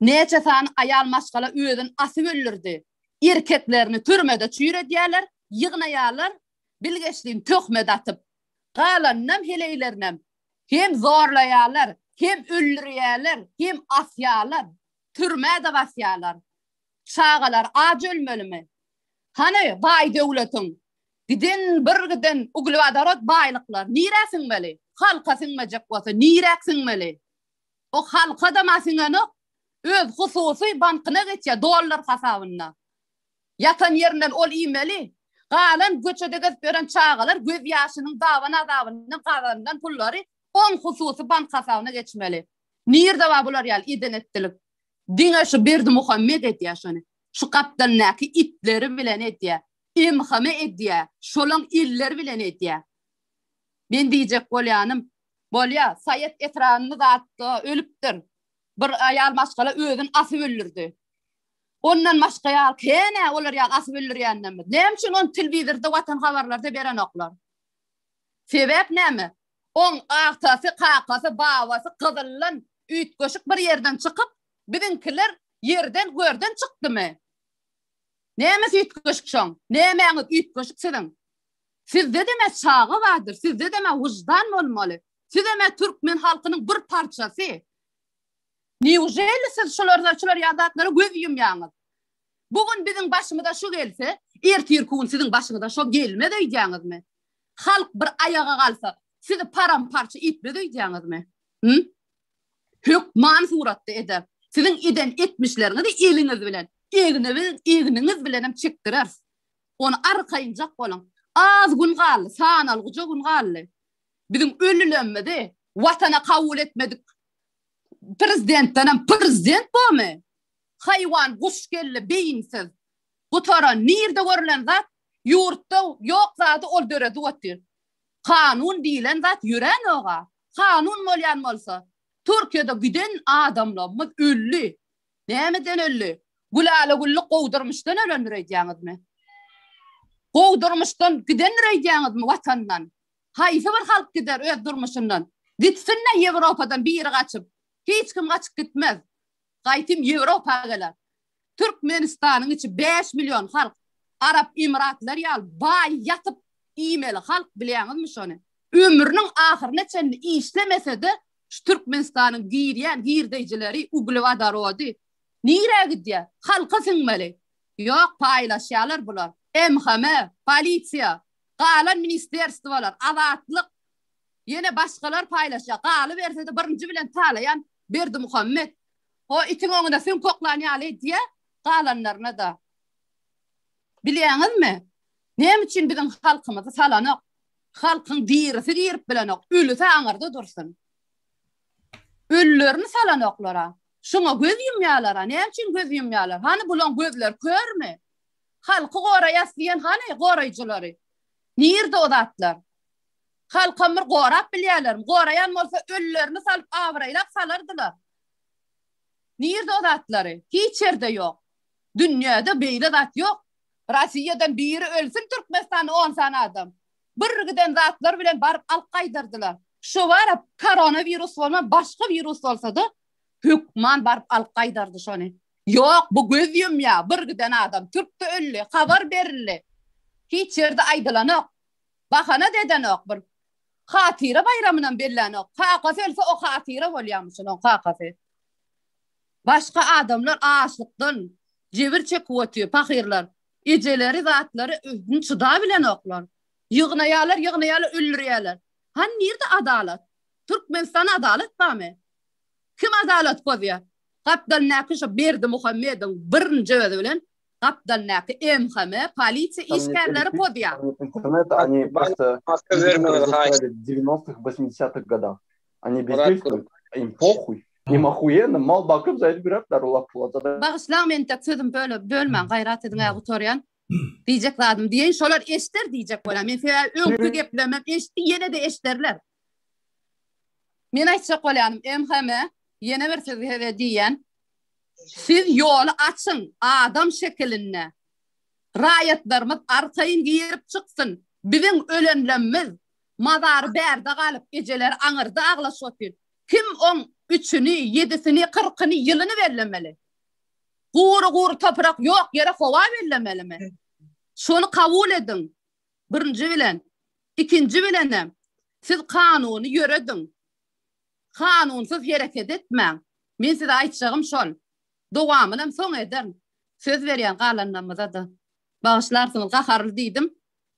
Näçe san aýal maşgala özüni asyp öldürdi. Erkeklerini türmede çüýredýärler, ýygnaýarlar, bilgeçliğin töhmet atyp, galannam heleylerinem hem zorlaýarlar, hem öldürýärler, hem asýarlar, türmede basýarlar. Çağalar ac ölmelimi? Hani bay döwletiň giden bir giden uglwadarat baýlyklar niräsiň beli? Halka siňmejek bolsa niräk siňmeli? O halka da masyňany öz hususy bankyna geçýär dollar hasabyna. Yatan yerinden ol iýmeli. Galan göçede gezip beren çağalar göz ýaşynyň dawabynyň kazandan pullary on hususy bank hasabyna geçmeli. Nirde wa bular ýaly idenetdilik. Diňe şu Berdi Muhammed etýär şonu. Şu Gapdalnaki itleri bilen etýär. Emhame etýär. Şolaň illeri bilen etýär. Men diýjek bolýar, Sayet etranyny zatdy, ölüpdir. Bir aýal maşgala özüni asyp öldürdi. Ondan başga ýal kene olar ýal asyp öldürýänmi? Näme üçin on telewizorda watan habarlarda beren oklar? Sebäp näme? On agtasy, kakasy, babasy gyzyllan ütgeşik bir ýerden çykyp, biziňkiler ýerden görden çykdymy? Näme ütgeşik şoň? Nämeňiz ütgeşik siziň? Sizde deme çağı vardır, sizde deme vicdan bolmaly. Siz deme Türkmen halkynyň bir parçasy. Niýjeli siz şolar ýadatlara göz ýumýaňyz. Bugün biziň başymyza şu gelse, ertirkün siziň başyňyza şo gelmedi diýýäňizmi? Halk bir ayaga galsa, sizi paramparça etmedi diýýäňizmi? Hökman suratda eder. Siziň eden etmişlerinizi eliňiz bilen, egniňiz bilen çekdirer. Onu arkaýynjak bolan. Az gün galdy, sanalgyja gün galdy. Biziň ölülenmedi, watana kabul etmedik. Prezidentden prezident bolmy? Haywan guş geldi beyinsiz. Bu tora nirde görülen zat yurtda yok zatı ol döredi otur. Kanun diýilen zat ýüren oga. Kanun bolýan bolsa Türkiýede giden adamlarymyz öllü. Nämeden öllü? Gulala gully gowdurmuşdan ölendireýäňizmi? Gowdurmuşdan giden direýäňizmi watandan? Haýsy bir halk gider öz durmuşyndan. Gitsinler Ýewropadan biri gaçyp. Hiç kim gaçyp gitmez. Gaýtym Ýewropa geler. Türkmenistanyň içi 5 milyon halk. Arap Emiratlar ýal baý yatyp iýmeli halk bilýäňizmi şonu? Ömrüniň ahyryna çenli işlemese de şu Türkmenistanyň girýän girdeýjileri Uglewadarody, Nire gidiyor? Halka sinmeli. Yok paylaşıyorlar bular. MHM, polisiya, qalan ministerstvolar, azatlık. Yine başkalar paylaşıyor. Qalı verse de birinci bilen talayan Berdi Muhammed. O itin oňuna sen koklanýaly diye qalanlarına da. Bilýäňizmi? Näme üçin biziň halkymyzy salanok? Halkyň dirisi girip bilenok. Ölüse aňyrda dursun. Ölülerini salanoklara. Şuna göz yumýalara. Näme üçin göz yumýalar? Hani bulan gözler körmi? Halky goraýas diýen hani goraýjylary? Nirde o zatlar? Halkamır gorap bilýärler. Gorayan bolsa ölülerini salyp awraýlap salardylar. Nirde o zatlary? Hiç yerde yok. Dünyada beýle zat yok. Russiýadan biri ölsün Türkmenistany 10 sana adam. Bir giden zatlar bilen barıp alqaýdyrdylar. Şu var koronavirus bolma başga virus bolsa da hükman barıp alqaýdyrdy şonu. Yok bu gözüm ya bir giden adam Türkde ölli habar berildi. Hiç yerde aýdylanok. Bahana dedenok bir hatira bayramynyň bellanok. Haqa ölse o hatira bolýarmyşyň o haqasy. Başka adamlar açlıktan cevir çekip ötüyor, fakirler. Eceleri, zatlary özünü çıda bilen oklar. Yığnayalar, öldürüyorlar. Han nerede adalet? Türkmenistan adalet mı? Kim adalet koyuyor? Kaptanlaki şu Berdi Muhammed'in birinci özü bilen kaptanlaki MHM, polisiya işgärleri koyuyor. Интернет, они просто в 90-х, 80-х годах. Они бездействуют, им похуй. Им охуенно, мал bakıp zayıf biraplar ulap pulada. Bağışlan men tek sözüm böyle bölmän gayrat edin aýgutoryan. Diýjek zadım diýen şolar eşder diýjek bolam. Men feýal öňkü geplemem eşdi ýene de eşderler. Men aýtjak bolam MHM ýene bir söz diýen. Siz ýoly açyň adam şekiline. Raýatlarymyz arkaýyn girip çyksyn. Biziň ölenlerimiz mazar berde galyp ejeler aňyrda aglaşyp. Kim on 3'ünü, 7'sini, 40'ını yılını verlemeli. Guru toprak yok yere kova verlemeli mi? Şunu kabul edin. Birinci bilen. İkinci bilenem. Siz kanunu yöredin. Kanunsuz hareket etmeň. Men size aýtjagym şol. Dowamyny soň ederim. Söz berýän galanlarymyza da. Bağışlarsınız, gaharly diýdim.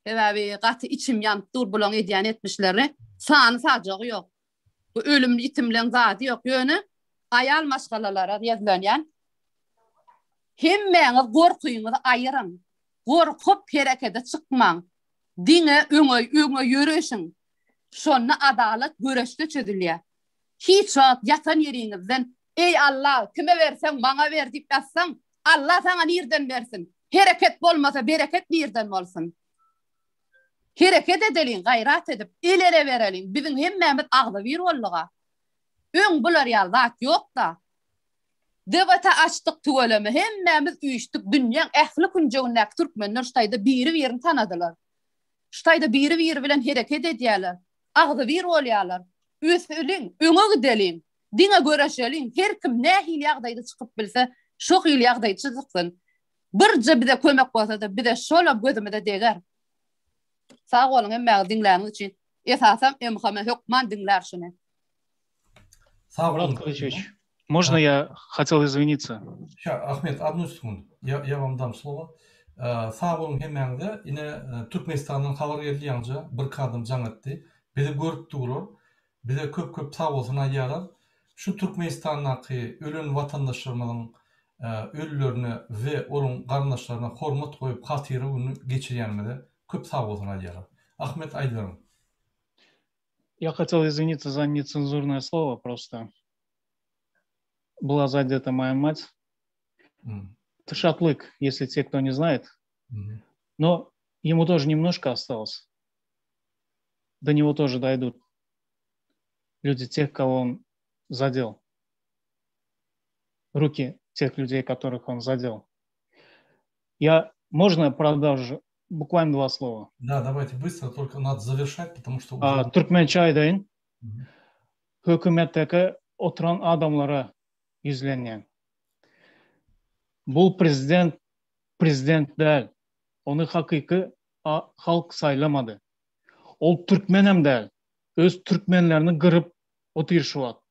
Ebaby gaty içim ýanyp dur bulan edýän etmişleri. Sany sajagy yok. Bu ölümlü itimlen zatı yok yönü ayal maşgalalara yazılanyan hemmeňiz gorkuýuňyzy aýyryn gorkup herekete çykmaň diňe öňe ýöreşiň şonu adalet göreşde çözülýär hiç wagt yatan ýeriňizden ey Allah kime berseň maňa ber diýip ýatsaň Allah saňa nirden bersin hereket bolmasa bereket nirden bolsun. Hareket edelim, gayrat edip, elere verelim. Bizim hemmemiz ağda bir olluğa. Ön bular yalvat yok da. Devata açtık tuvalımı, hemmemiz uyuştuk. Dünyanın ehli kuncuğundak Türkmenler ştayda biri tanıdılar. Ştayda biri bilen hareket ediyorlar. Ağda bir oluyorlar. Üsülün, öňe gidelim. Dine göreşelim. Her kim ne hili ağdaydı çıkıp bilse, şok hili ağdaydı çıksın. Birce bize kömek bolsa da bize şola gözüme de deger. Sağ olun hem dinläriniz için. Esasam MHM hükman dinler şunu. Мурат Кылычевич, можно я хотел извиниться? Сейчас, Ахмед, одну секунду. Я вам дам слово. Sağ olun hemmeňde ine Türkmenistanyň habar gelýänçe bir kadın can etdi. Bizi görüp durur. Bize köp sağ olsun aýalar. Şu Türkmenistanyň ölen watandaşlarymyň ölülerini ve onun garnaşlaryna hormat koyup hatyra günü geçirýänmede köp sağ olsun aýalar. Ahmet Aýdyrym. Я хотел извиниться за нецензурное слово просто. Была задета моя мать. Это шатлык, если те, кто не знает. Но ему тоже немножко осталось. До него тоже дойдут люди тех, кого он задел. Руки тех людей, которых он задел. Можно я продолжу? Буквально 2 слова. Да, давайте быстро, только надо завершать, потому что... Türkmençe aýdaýyn. Hökümetdeki oturan adamlara yüzlenýän. Bul prezident däl. Onu hakyky halk saylamadı. Ol Türkmen hem däl. Öz Türkmenlerini gırıp oturşuwat.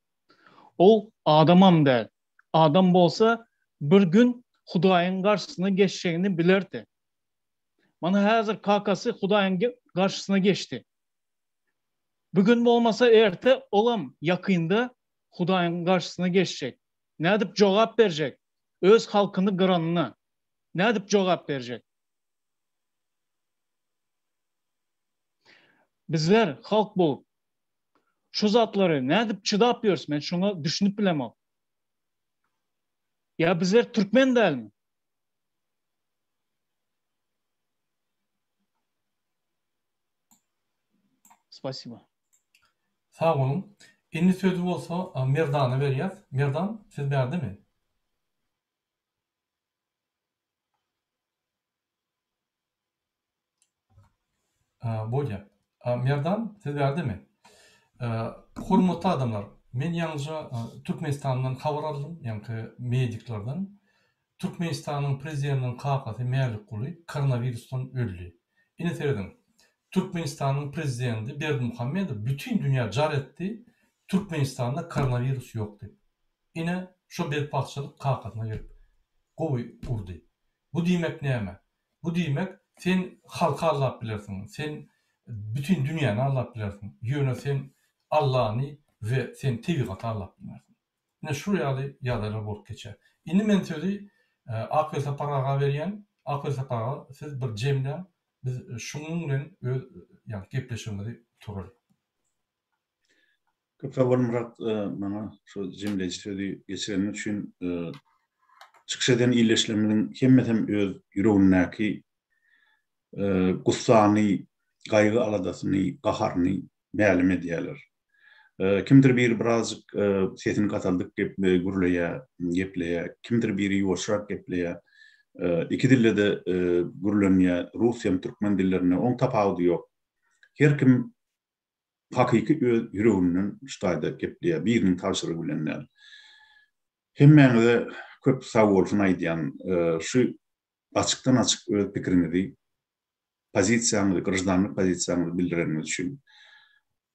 Ol adamam däl. Adam bolsa bir gün Hudaýyň garşysyna geçşegini bilerdi. Mana hazır kakası Hudaýyň garşysına geçti. Bugün bolmasa erte olam yakında Hudaýyň garşysına geçecek. Ne dip jogap berjek? Öz halkyny gıranyna. Ne dip jogap berjek? Bizler halk bolup şu zatlary ne dip çydap ýörüs? Men şuna düşünüp bilemem. Ya bizler Türkmen dälmi? Spasibo. Sağ olun. Indi sözü olsa Merdan'a verýär. Merdan, siz berdimi? Bolýa. Merdan, siz berdimi? Hormatly adamlar, men ýalňyja Türkmenistandan habar aldım, ýani mediklerden. Türkmenistanyň prezidentiniň kakasy Mälikguly koronavirusdan öldü. Ine seredin. Türkmenistanyň prezidenti Berdimuhammedow bütün dünya jar etdi. Türkmenistanda koronavirus yok dep. Ine şu bedbahtçylyk kakasyna gelip gowy urdy. Bu diýmek näme? Bu diýmek sen halka allap bilersiň. Sen bütün dünýäni allap bilersiň. Ýöne sen Allah'ni ve sen tebigaty allap bilersiň. Ine şu ýalylar bolup geçer. Indi men sözü Akbel Saparaga berýän. Akbel Saparaga siz bir jemle biz şunun bilen ýa gepleşmeli turar. Köp sag bolun Murat, bana şu jemleji sözü geçirenim üçin çykyş eden illeşlemeniň hemmetem öz ýüregindäki gussany, gaýgy aladasyny, gaharny mälim edýärler. Kimdir bir birazcık sesini kataldık gepleýär, kimdir biri ýuwaşrak gepleýär. İki dille de gürlenýär, rus hem türkmen dillerine on tapawdy ýok. Her kim hakyky ýüreginden ştaýda gepleýär, biriniň taşyry bilenler. Hemmeňde köp sag bolsun aýdýan, şu açykdan açyk öz pikirini, pozisiýany, gражданlyk pozisiýany bildirenmek üçin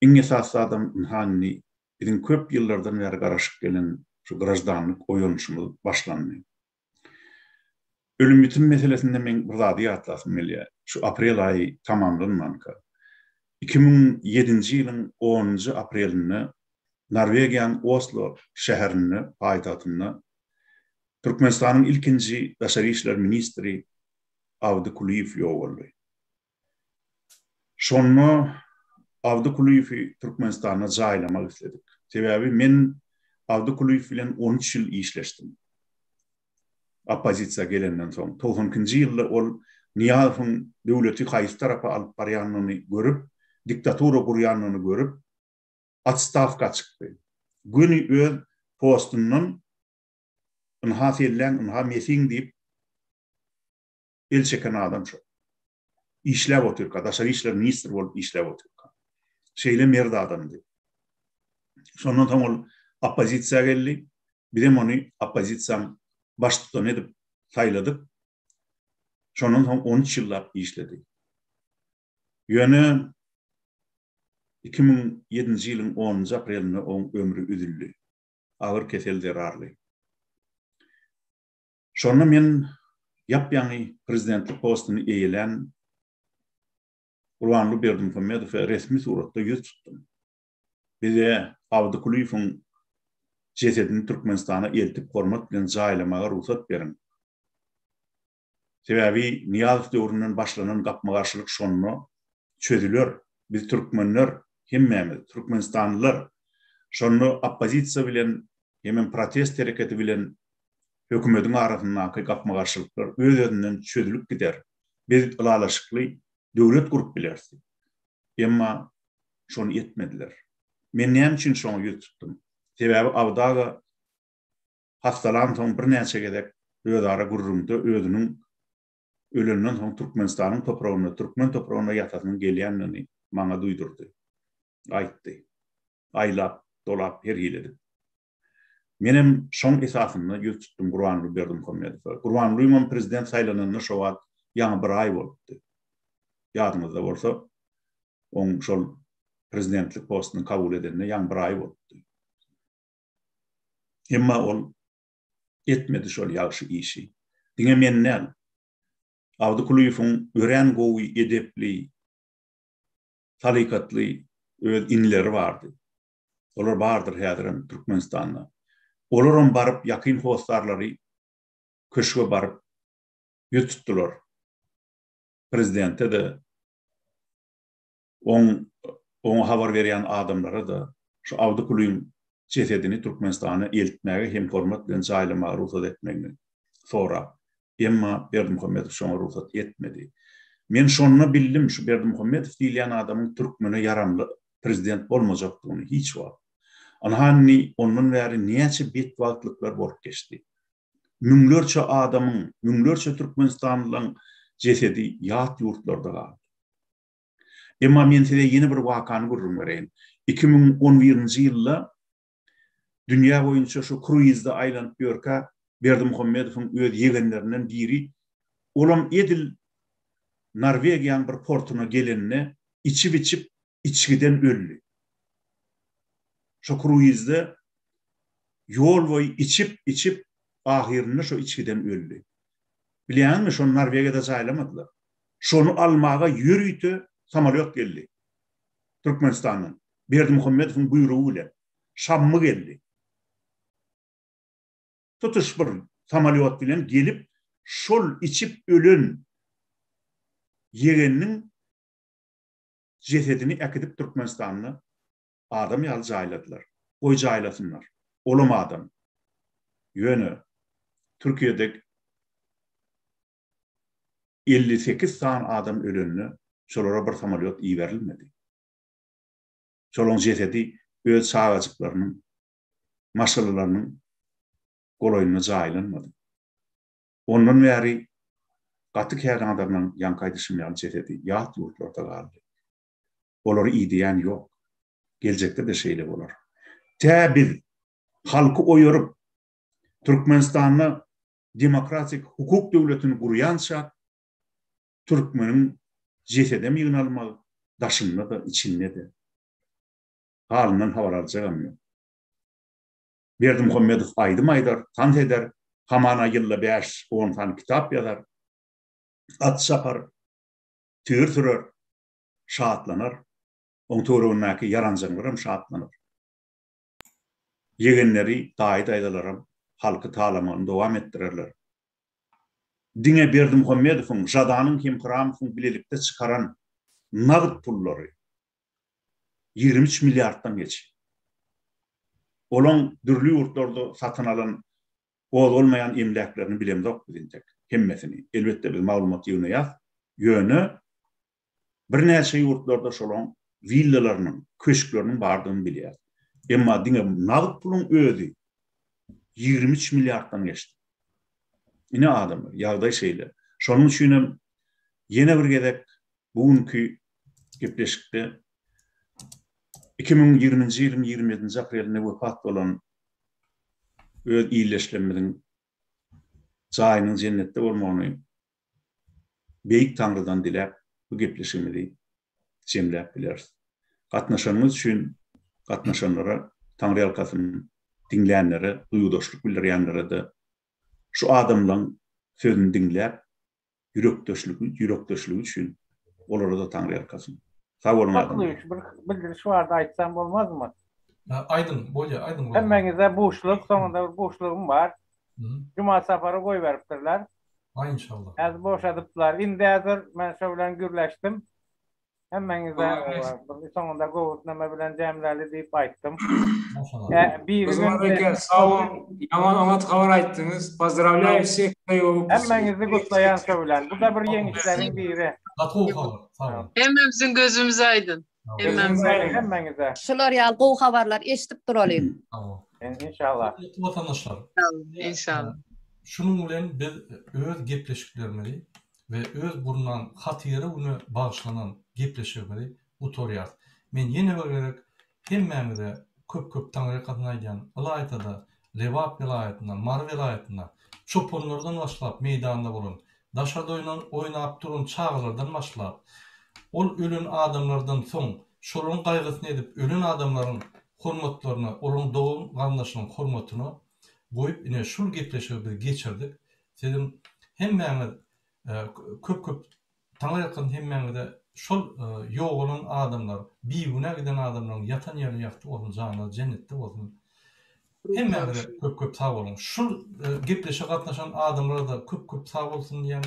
iň esasy adam hanny bizim köp ýyllardan beri garaşyp gelen şu gражданlyk oýunşumyz başlandy. Ölüm bitim meselesinde men bir zady ýatlasym gelýär. Şu aprel aýy tamamlanmanka. 2007-nji ýylyň 10-njy aprelinde Norwegiýanyň Oslo şäherini paýtagtyna Türkmenistanyň ilkinji daşary işler ministri Avdykuliýew ýoğuldy. Şonu Avdykuliýewi Türkmenistana jaýlamak isledik. Sebebi men Avdykuliýew bilen 13 ýyl işleşdim. Opozisiýa gelenden soň 90-njy ýylda ol Niýazowyň döwleti haýsy tarapa alyp barýanyny görüp, diktatura gurýanyny görüp, atstavka çykdy. Güni öz postundan ynha sellen, ynha mesin diýip el çeken adam şu. İşläp oturýar, daşary işler ministri bolup işläp oturýar. Şeýle merde adamdy. Şondan soň ol opozisiýa geldi. Birem ony opozisiýaň baş tutan edip saýladyk. Şondan soň 13 ýyllap işledi. Ýöne 2007-nji ýylyň 10-njy aprelinde oň ömrü üzüldi. Agyr kesel zerarly. Şonu men ýapýany prezidentlik postuny eýelen Gurbanly Berdimuhammedow resmi suratda ýüz tutdum. Bize Avdykuliýewiň cesedini Türkmenistana eltip hormat bilen jaýlamaga ruhsat berin. Sebebi Niýazow döwründen başlanan gapmagarçylyk şonu çözülür. Biz türkmenler hemmemiz, Türkmenistanlylar şonu opozisiýa bilen, hemen protest hereketi bilen hökümetiň arasyndaky gapmagarçylyklar öz-özünden çözülüp gider. Biz ulalaşykly döwlet gurup bilersiz. Emma şonu etmediler. Men näme üçin şonu ýüz tutdum? Sebebi awdaga hastalan soň bir näçe gedek özara gurrumda özüniň ölenden soň Türkmenistanyň topragyna, Türkmen topragyna ýatasyny gelýänini maňa duýdurdy. Aýtdy. Aýlap, dolap her ýyldy. Menem şoň esasyny ýüz tutdum Gurbanly Berdimuhammedow. Gurbanly prezident saýlananyna şo wagt ýa bir aý bolupdy. Ýadyňyzda bolsa, oň şol prezidentlik postuny kabul edenine ýa bir aý bolupdy. Emma ol etmedi şol ýagşy işi. Diňe menden Abdukuluyev'in ören gowy edepli, tarikatly öz inleri vardı. Olar bardyr häzirin Türkmenistanda. Olaram barıp yakın hostarlary köşke barıp ýetitdiler. Prezidente de on habar berýän adamlara da şu Abdukulyň cesedini Türkmenistana eltmäge hem hormat bilen jaylamaga ruhsat etmegini sonra. Emma Berdimuhammedow şoňa ruhsat etmedi. Men şonu bildim, şu Berdimuhammedow diýilen adamyň türkmene yaramly prezident bolmajakdygyny hiç wagt. Anhanni onun bäri näçe betwatlyklar bolup geçdi. Müňlerçe adamyň, müňlerçe Türkmenistanlyň jesedi ýat ýurtlarda galdy. Emma men size ýeni bir wakany görürüm bereýin. 2011-nji ýylda dünýä boýunça şu kruizde aýlanyp ýörkä Berdimuhammedowyň öz ýegenlerinden biri olam edil Norwegiýanyň bir portuna gelenine içip içgiden öldü. Şu kruizde yol boyu içip ahirinde şu içgiden öldü. Bilýänmi, şonu Norwegiýada jaylamadylar. Şonu almaga ýürüýtü samalyot geldi. Türkmenistandan. Berdimuhammedowyň buýrugy bilen Şammy geldi. Tutuş bir samalyot bilen gelip şol içip ölen yegeniniň jesedini äkidip Türkmenistanyna adam ýaly jaýladylar. Oý jaýlasynlar. Olam adam. Ýöne Türkiýede 58 san adam ölenini şolara bir samalyot iýerilmedi. Şolaryň jesedi öz çağajyklarynyň, maşalalarynyň goloýuna jaýlanmady. Ondan bäri gaty kärän adamlaryň ýankaýdyşmaýan jesedi ýat ýurtlarda galdy. Olary iýdiýän ýok. Gelecekde de şeýle bolar. Täbiz halky oýurup Türkmenistanyň demokratik hukuk döwletini gurýança Türkmeniň jesedem ýynalmagy daşynda da içinde de halynyň habaralajagam ýok. Berdimuhammedow aýdym-aýdar tant eder, hamana ýylda 5-10 tan kitap ýazar, at şapar, tür sürer, şatlanar, oň töweregindäki yaranjaglaram şatlanar. Yegenleri daýdaýdalaram halky talamany dowam etdirerler. Diňe Berdimuhammedowyň jadanyň hem Kuramowyň bilelikde çykaran nagd pullary 23 milliarddan geçip. Olan dürlü ýurtlarda satyn alan bolmayan emlaklerini bilemdok bilinjek. Hemmesini elbette bir maglumat ýöne bir näçe ýurtlarda şolan villalarynyň, köşkleriniň bardygyny bilýär. Emma diňe nagd pulun özi 23 milliarddan geçdi. Ine adamlar, ýagdaý şeýle. Şonuň üçin ýene bir gezek bugünkü gepleşikde 2020-nji ýylyň 27-nji aprelinde wepat bolan öz iýleşlemediň jaýynyň jennetde bolmagyny beýik Tanrıdan dilep bu gepleşigimizi jemläp bilersiz. Gatnaşanymyz üçin gatnaşanlara Tanrı ýalkasyny dinleyenlere, duygudaşlyk bildirýänlere de şu adamlaryň sözüni dinläp ýürekdeşligi üçin olara da Tanrı ýalkasyny. Sağ olun adam. Bir bildiriş vardı, aýtsam bolmazmy? Aydın, bolýa, aydın. Hemmeňize boşluk, soňunda bir boşlugum var. Cuma sapary goý beripdirler. Ay inşallah. Az boşadypdylar. Indi hazır men şo bilen gürleşdim. Hemmeňize soňunda gowutnama bilen jemläli diýip aýtdym. Sağ olun. Yaman amat habar aýtdyňız. Pozdravляю всех. Hemmeňizi gutlaýan şo bilen. Bu da bir ýeňişleriň biri. Gatly habar. Sağ olun. Hemmemizin gözümüz aydın. Hemmeňize. Şular ýaly gowy habarlar eşitip duralym. Tamam. İnşallah. Vatandaşlar. İnşallah. Şunun bilen biz öz gepleşiklerimizi ve öz burundan hatyry uny bagışlanan gepleşikleri utorýar. Men ýene bergerek hemmäňize köp Tanrı gatnaýan Alaýtada, Lewap vilayatyna, Mar vilayatyna, çoponlardan başlap meýdanda bolan, daşadoýlan oýnap duran çağlardan başlap, ol ölen adamlardan soň şolaryň gaýgysyny edip ölen adamlaryň hormatlaryny, olaryň dowum gandaşynyň hormatyny goýup ine şul gepleşigi geçirdik. Sedim hemmäňiz köp taňa ýakyn hemmäňize şol ýok bolan adamlar, biýgüne giden adamlaryň ýatan ýeri ýakdy bolsun, jana jennetde bolsun. Hemmäňize köp sag bolun. Şul gepleşe gatnaşan adamlara da köp sag bolsun diýen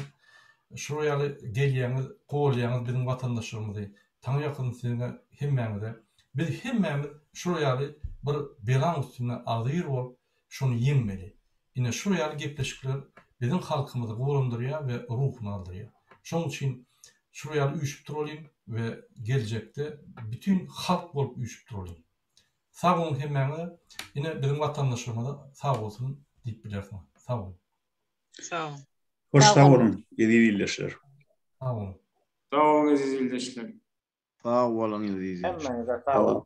şu ýaly gelýäňiz, golýäňiz biziň watandaşlarymyzy taňa ýakyn siňe hemmäňize biz hemmämiz şu ýaly bir belan üstüne agyr bolup şunu ýemeli. Ine şu ýaly gepleşikler biziň halkymyzy gowrandyrýar we ruhuny aldyrýar. Şoň üçin şu ýaly üýşüp duralım we geljekde bütün halk bolup üýşüp duralım. Sag bolun hemmäňize, ine biziň watandaşlarymyza sag bolsun diýip bilersiň. Sag bolun. Sağ olun. Hoş sağ olun, yedi ildeşler. Sag bolun. Sağ olun aziz ildeşler. Sağ olun aziz ildeşler. Hemmäňize sağ olun.